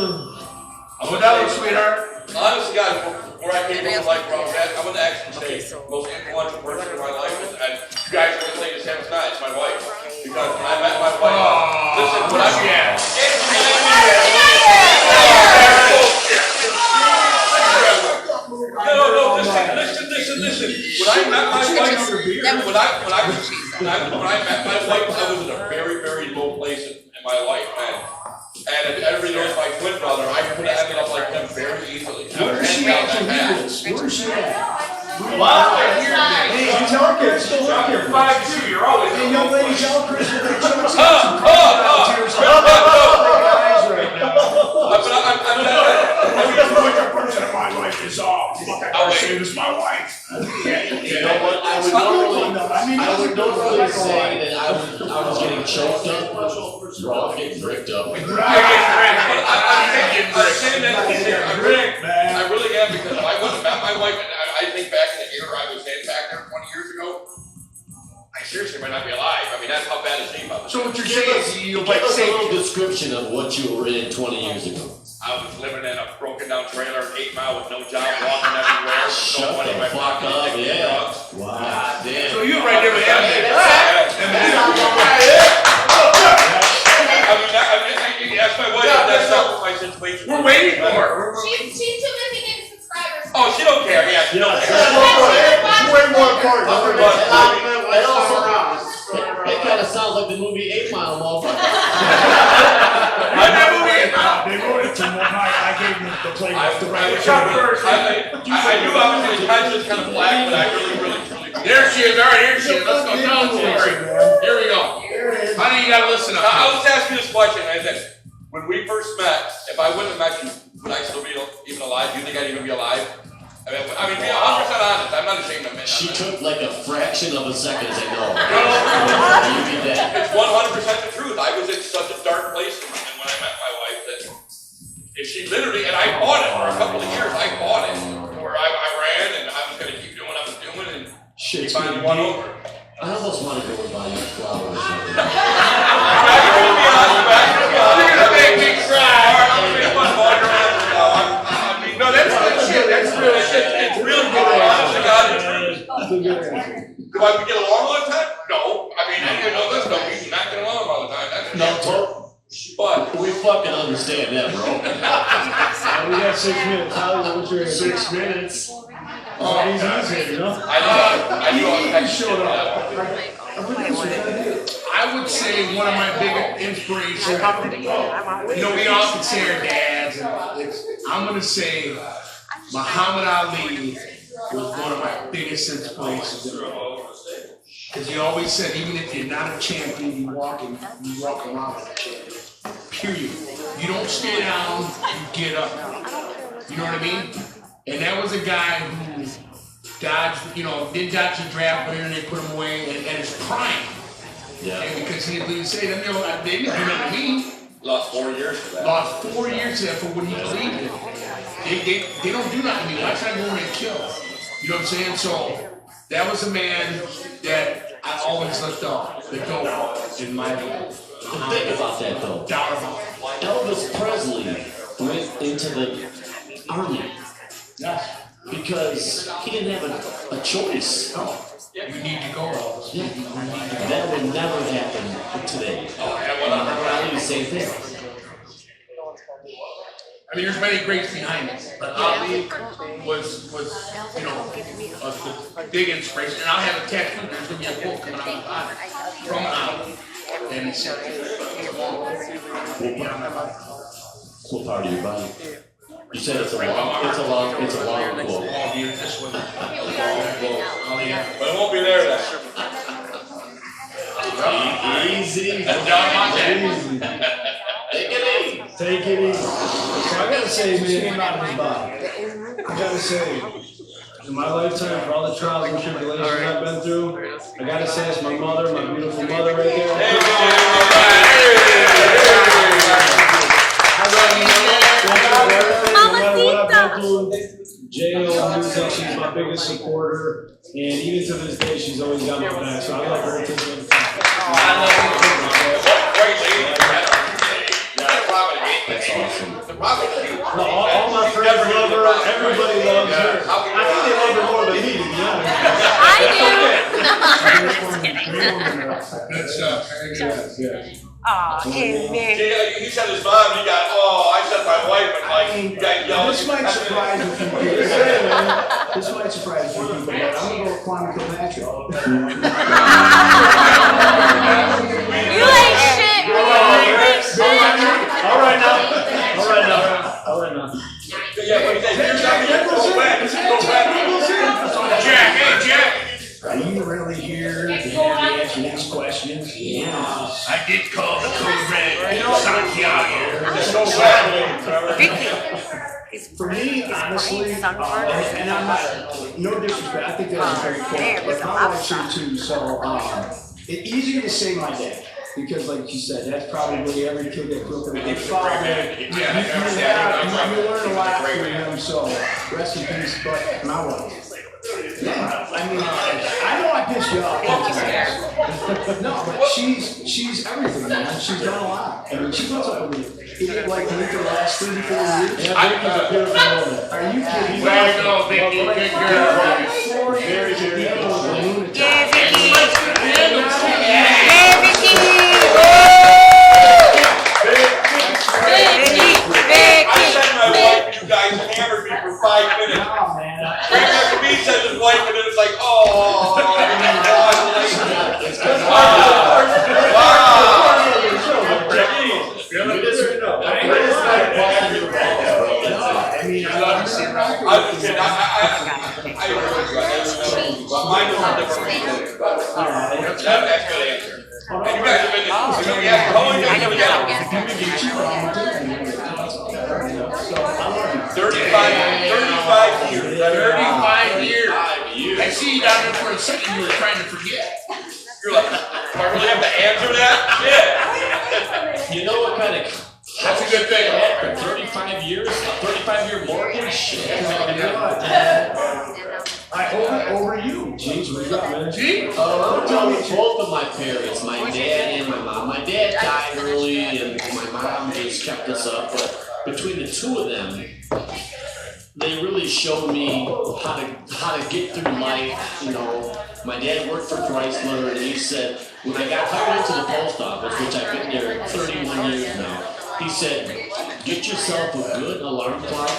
I'm with that one, sweetheart. Honestly, guys, where I came from, like where I was at, I'm gonna actually say most influential person in my life is, and you guys are gonna say the same as not, it's my wife. Because when I met my wife, listen, when I No, listen. When I met my wife, I was in a very, very low place in my life, and everybody knows my twin brother, I could have ended up like him very easily. Where's she at to read this? Where's she at? Hey, tell Chris, still working. 5'2", you're always. Hey, young lady, tell Chris that they chose My life is all. Look at her, she was my wife. You know what, I would normally say that I was getting choked up, we're all getting bricked up. I really am, because if I wouldn't have met my wife, and I think back in the era I was in back there 20 years ago, I seriously might not be alive. I mean, that's how bad the shape I was. So what you're Give saying us, is you give like us a say, little description of what you were in 20 years ago. I was living in a broken down trailer, 8 Mile with no job, walking everywhere, with no Shut money in the my fuck pocket, up, taking yeah. drugs. Wow. God damn. so you're right there with Eminem. That's my wife, that's not my situation. We're waiting for her. She's too busy getting subscribers. Oh, she don't care, yeah, she don't care. Way more important. It also, it kind of sounds like the movie 8 Mile, motherfucker. They wrote it to me. I gave them the play. I knew I was gonna catch this kind of flag, but I really truly. There she is, all right, here she is, let's go tell the story. Here we go. Honey, you gotta listen up. I was asking this question, I said, when we first met, if I wouldn't have met you, would I still be even alive? Do you think I'd even be alive? I mean, being 100% honest, I'm not ashamed of it. She took like a fraction of a second to say no. You did that. It's 100% the truth. I was in such a dark place when I met my wife that if she literally, and I fought it for a couple of years, I fought it. Where I ran and I was going to keep doing what I was doing and she finally won over. I almost want to go and buy you flowers. No, that's good shit, that's real shit. It's real good. Honest to God, it's true. Do I get along all the time? No. I mean, you know this, no, we not get along all the time. That's No, but we fucking understand that, bro. We got 6 minutes. Hollywood, what's your answer? 6 minutes. Oh, he's easy, you know? I knew I was showed up. I would say one of my big inspirations, you know, we often say our dads, and I'm gonna say Muhammad Ali was one of my biggest inspirations in the world. Because he always said, even if you're not a champion, you walk around like a champion. Period. You don't stay down, you get up. You know what I mean? And that was a guy who dodged, you know, didn't dodge the draft, but then they put him away at his prime. Yeah. And because he didn't say that, they didn't do nothing to me. lost 4 years for that. Lost 4 years to that for what he believed in. They don't do nothing to me. Why should I go in and kill? You know what I'm saying? So that was a man that I always looked up, the GOAT in my life. Think about that though. Doubt about it. Elvis Presley went into the army. Yes. Because he didn't have a choice. No. You need to go, Elvis. Yeah. That would never happen today. Oh, yeah, well, Muhammad Ali, same thing. I mean, there's many greats behind it, but Ali was you know, a big inspiration. And I'll have a tattoo. There's gonna be a quote coming out of my body from Ali, and it's What part of your body? You said it's a long quote. This one. Ali. But it won't be there then. Easy. Take it easy. So I gotta say, man, I gotta say, in my lifetime, for all the trials and tribulations I've been through, I gotta say it's my mother, my beautiful mother right there. No matter what I've been through, jail, music, she's my biggest supporter, and even to this day, she's always got my back, so I love her to the That's awesome. No, all my friends love her, everybody loves her. I think they love her more than me, to be honest. That's He said his mom, he got, I said my wife, and like, you got yelled. This might surprise a few people. This might surprise a few people, but I'm gonna go with Kwame Kilpatrick. You ain't shit. All right now. Yeah, but he said, you're not gonna go back. Jack, hey Jack. Are you really here to have me ask you these questions? Yeah. I did call the code red. Santiago. There's no way. For me, honestly, and I'm not, no disrespect, I think that was very cool. But my wife's here too, so it's easier to say my dad. Because like you said, that's probably every kid that grew up with a father. You learn a lot from him, so rest in peace. But my wife, I mean, I know I pissed you off. No, but she's everything, man. She's done a lot. I mean, she puts up with it. Idiot like me for the last 34 years. Yeah, Vicky's a beautiful woman. Are you kidding me? Way to go, Vicky, good girl. Very, very beautiful. Yeah, Vicky. Yeah, Vicky. I said my wife, you guys hammered me for 5 minutes. No, man. Right after me said his wife, and then it's like, oh. I mean, I love to see I was kidding. I mine was a different reason, but that's a good answer. And you guys have been, how long have you been together? 35 years. 35 years. I see you down there for a second, you were trying to forget. You're like, do I really have to answer that? You know what kind of? That's a good thing. For 35 years, a 35-year mortgage. over you. Jeez, what you got, man? Gee? I'll tell you, both of my parents, my dad and my mom. My dad died early, and my mom just kept us up. But between the two of them, they really showed me how to get through life. You know, my dad worked for Chrysler, and he said when I got hired into the post office, which I've been there 31 years now, he said, get yourself a good alarm clock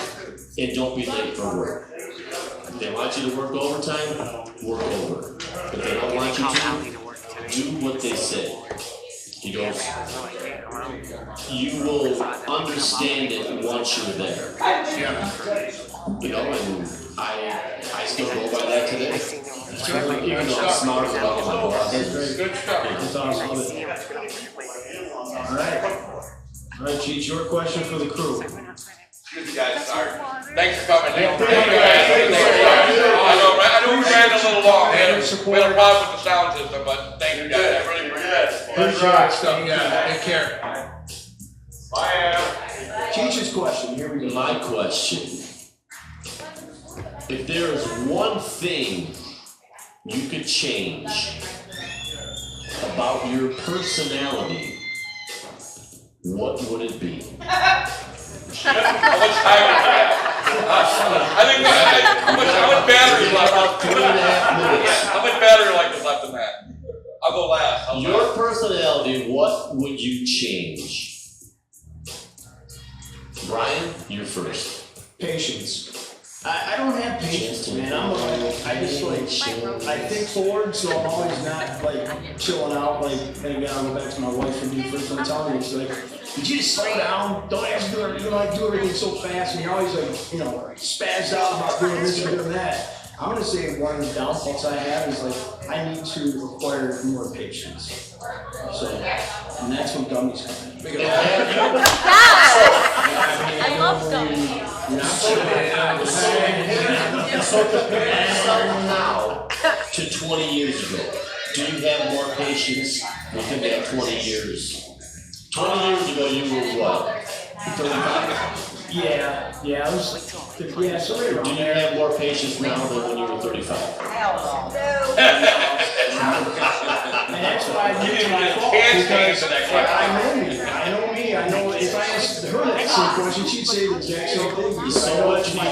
and don't be late for work. If they want you to work overtime, work over. If they don't want you to, do what they say. He goes, you will understand it once you're there. Yeah. You know, and I still go by that today. Even though I'm smarter than all my bosses. Good stuff. That's awesome. All right, Cheech, your question for the crew. Good you guys start. Thanks for coming. Thank you guys. I know we ran a little long. We had a problem with the sound system, but thank you guys. I really appreciate it. Good rock stuff, yeah, take care. Bye, Adam. Cheech's question, here we go. My question, if there is one thing you could change about your personality, what would it be? How much time is that? I think how much battery left? About 3.5 minutes. How much battery life is left in that? I'll go last. Your personality, what would you change? Brian, you're first. Patience. I don't have patience, man. I just like, I think forward, so I'm always not like chilling out. Like, and again, I'll go back to my wife for me first one telling me, she's like, did you just slow down? Don't have to do everything, you know, like do everything so fast, and you're always like, you know, spazzed out about doing this and doing that. I'm gonna say one of the downfalls I have is like, I need to acquire more patience. So, and that's when gummies come in. I love gummies. So compare yourself now to 20 years ago. Do you have more patience within that 20 years? 20 years ago, you were what? 35? Yeah, I was, yeah, so right around Do you there. have more patience now than when you were 35? Hell And that's why I do my fault, because I know me, I know if I asked her that same question, she'd say the exact same thing. So much my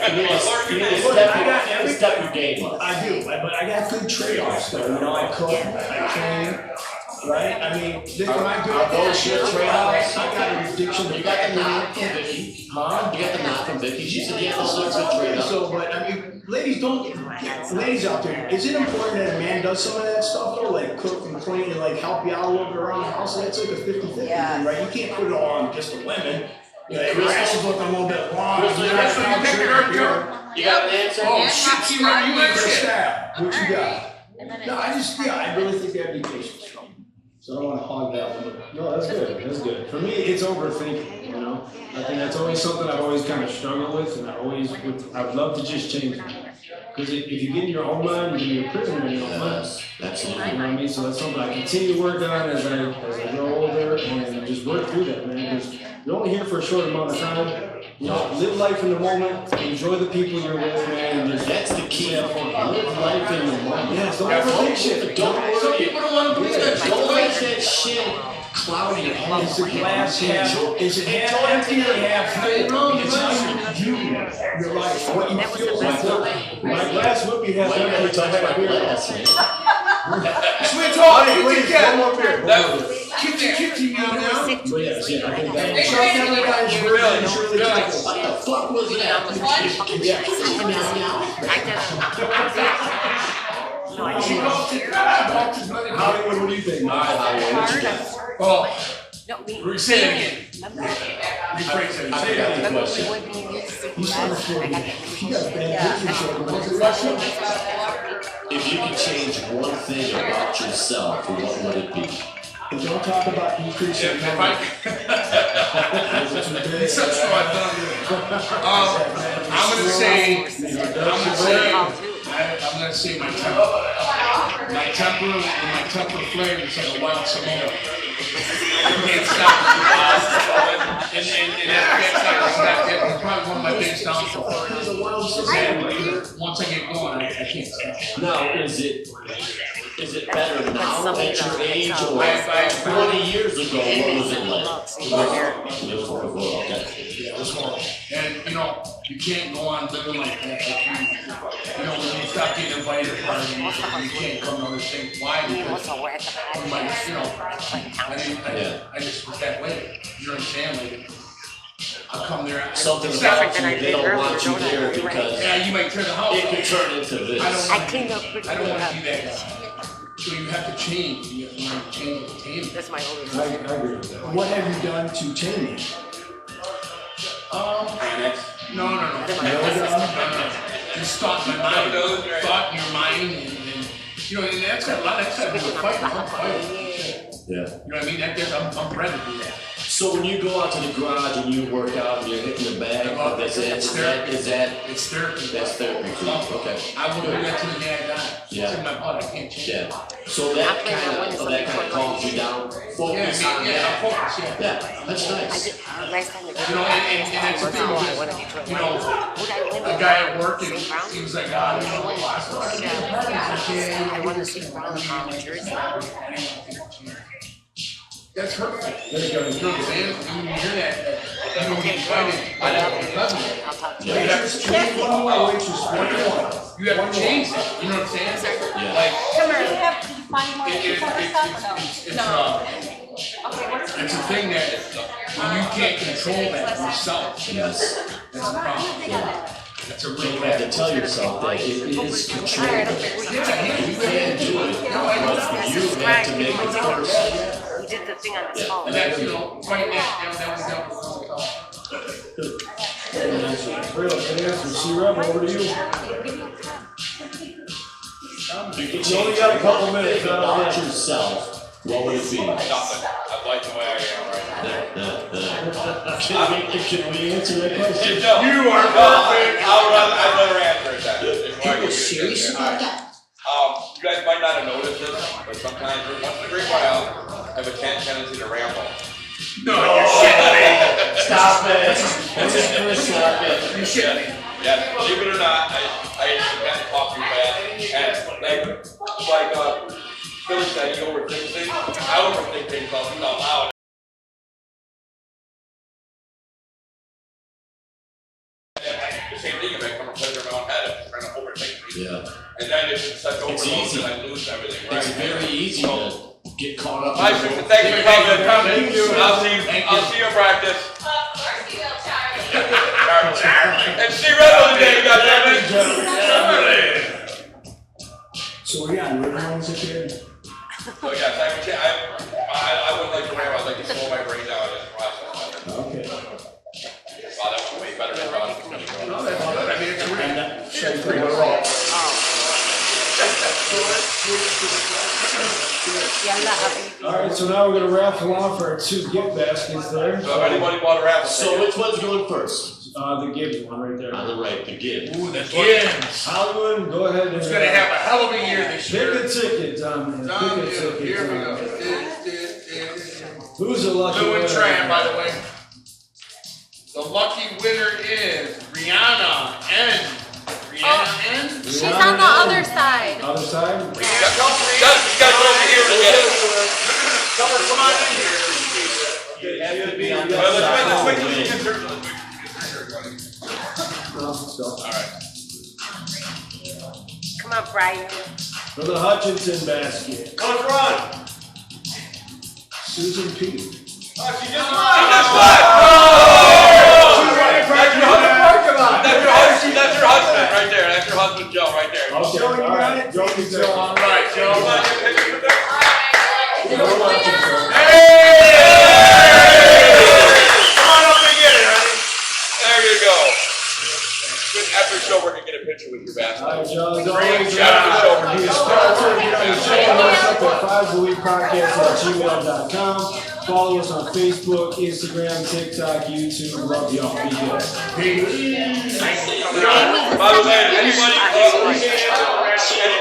you need to step your game up. I do, but I got good trade-offs though, you know, I cook, I train, right? I mean, am I good at those your trade-offs? I got an addiction. You got the knock from Vicky. Huh? You got the knock from Vicky. She said, yeah, those are good trade-offs. So, but I mean, ladies ladies out there, is it important that a man does some of that stuff though, like cook and clean and like help you out a little bit around the house? That's like a 50-50 thing, right? You can't put it all on just the women. You know, the grass is looking a little bit long. That's what you picked it up, Joe? You got an answer? Oh, shit, see what you Krista, what you got? No, I really think that'd be patience. So I don't want to hog that one. No, that's good. That's good. For me, it's overthinking. You know, I think that's always something I've always kind of struggled with, and I'd love to just change it. Because if you get in your own mind, you're a prisoner in your own mind. Absolutely. You know what I mean? So that's something I continue to work on as I grow older and just work through that, man. Because you're only here for a short amount of time. You know, live life in the moment, enjoy the people you're with, man, and just That's the key. Live life in the moment. yes, don't overthink shit. Some people don't wanna believe that shit. Don't let that shit cloud your head. Is the glass half, is it half empty or half full? It's how you view your life, what you feel like. My glass would be half Why you empty gotta if I touch had my a beer. glass, man? Sweet talk, Hey, keep please, the one more beer. Now, keep the now. But yes, yeah, I think that Hey, Chuck, that other guy is really, Shirley really Temple. What the fuck was that? Hollywood, what do you think? Oh, No, we. say it again. Rephrase it. I Say forgot it the again. question. He's not a fool. He got bad picture show. Was it Russia? If you could change one thing about yourself, what would it be? And don't talk about decreasing. If I, it's such a fun I'm gonna say my temper. My temper and my temper flavor is like a wild Samoa. You can't stop it. And that's probably one of my biggest downfalls. Once I get going, I can't stop. Now, is it better now at your age or I- 20 years ago? What was it like? It was horrible, okay. Yeah, it was horrible. And, you know, you can't go on living like that. Like you know, when you stop getting invited to parties, you can't come to other things. Why? Because you might, you know, I just was that way. You understand? Like, I'll come there. Something it's about not- you, they don't want you there because Yeah, you might turn the house. it could turn into this. I cleaned up pretty good. I don't want to be that guy. So you have to change. You have to learn to change the tame. That's my oldest. I agree with that. What have you done to tame it? No. Just thought in my mind. Thought in your mind, and you know, and that's got a lot. That's got to do with fighting. I'm fighting. Yeah. You know what I mean? I'm bred to do that. So when you go out to the garage and you work out and you're hitting the bag, is that It's therapy. that's therapy for you? Okay. I will do that to the day I die. Yeah. It's in my blood. I can't change it. Yeah. So that kind of calms you down. Focus on Yeah, that. I'm focused. Yeah. Yeah, that's nice. Last time You know, and that's the thing with, you know, a guy at work, and he was like, ah, you know, I want to see Brown Jersey. that's hurtful. There you go. You know what I'm saying? When you hear that, you don't get invited. I'll talk to you. You have to change One more waitress, one more. You have to change it. You know what I'm saying? Yeah. Like, Come here. Do you have, can you find more it's a thing that when you can't control that yourself, Yes. that's a problem. That's a real You have to bad. tell yourself that it is controllable. Yeah, You can do it, but you have to make it first. We did the thing on his phone. and that's, you know, fighting that was Real good answer. C-Rev, over to you. You only got a couple minutes, about yourself, what would it be? Nothing. I like the way I am right now. Can we answer that question? You are perfect. I'd rather answer it that. If I could serious get about there. that? You guys might not have noticed this, but sometimes, once in a great while, I have a tendency to ramble. No, you're shitting Stop it. Stop it. me. You're shitting me. Yeah, believe it or not, I can't talk too fast. And Billy said, you overthink things. I overthink things out loud. The same thing, if I come and play in my own head, I'm trying to overthink things. Yeah. And then it's such overload easy. that I lose everything, right? It's very easy to get caught up. Hi, sister, thank you for coming. Thank you. I'll see you in practice. And see Rebel today, goddammit. So yeah, you were on as a kid. So yes, I would like to ramble. I'd like to slow my brain down and process. Okay. Wow, that went way better than I thought it was going to No, go. that's good. I mean, it's a real. And that showed pretty well. Alright, so now we're gonna raffle off our 2 gift baskets there. So if anybody bought a raffle So ticket, which one's going first? The Gibbs one right there. On the right, the give. Ooh, the Gibbs. Hollywood, go ahead and. It's gonna have a hell of a year this Pick year. a ticket, Tom. Tom, Pick a ticket. here we Tom. go. Who's the lucky Lou and winner? Tran, by the way. The lucky winner is Rihanna N. Rihanna N? She's on the other side. Other side? You gotta go over here to get it. Come on in here. Well, let's wait till you get there. Alright. Come on, Brian. For the Hutchinson basket, Coach Ron. Susan P. She just won! That's your husband right there. That's your husband, Joe, right there. Okay, alright. Joe can take it. All right, Joe. You wanna get pictures with them? Go Hutchinson. Come on up and get it, honey. There you go. Good after show, we're gonna get a picture with your basket. Alright, John, as Great always, job. be a sponsor, get on the channel, us up at 5thewaypodcast@gmail.com. Follow us on Facebook, Instagram, TikTok, YouTube. Love y'all. Be good. By the way, anybody who would like to sign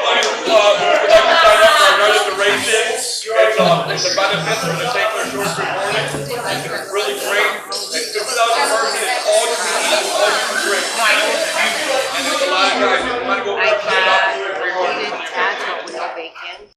up for another races, it's a benefit for the St. Clair Short Creek Hornets. It's really great.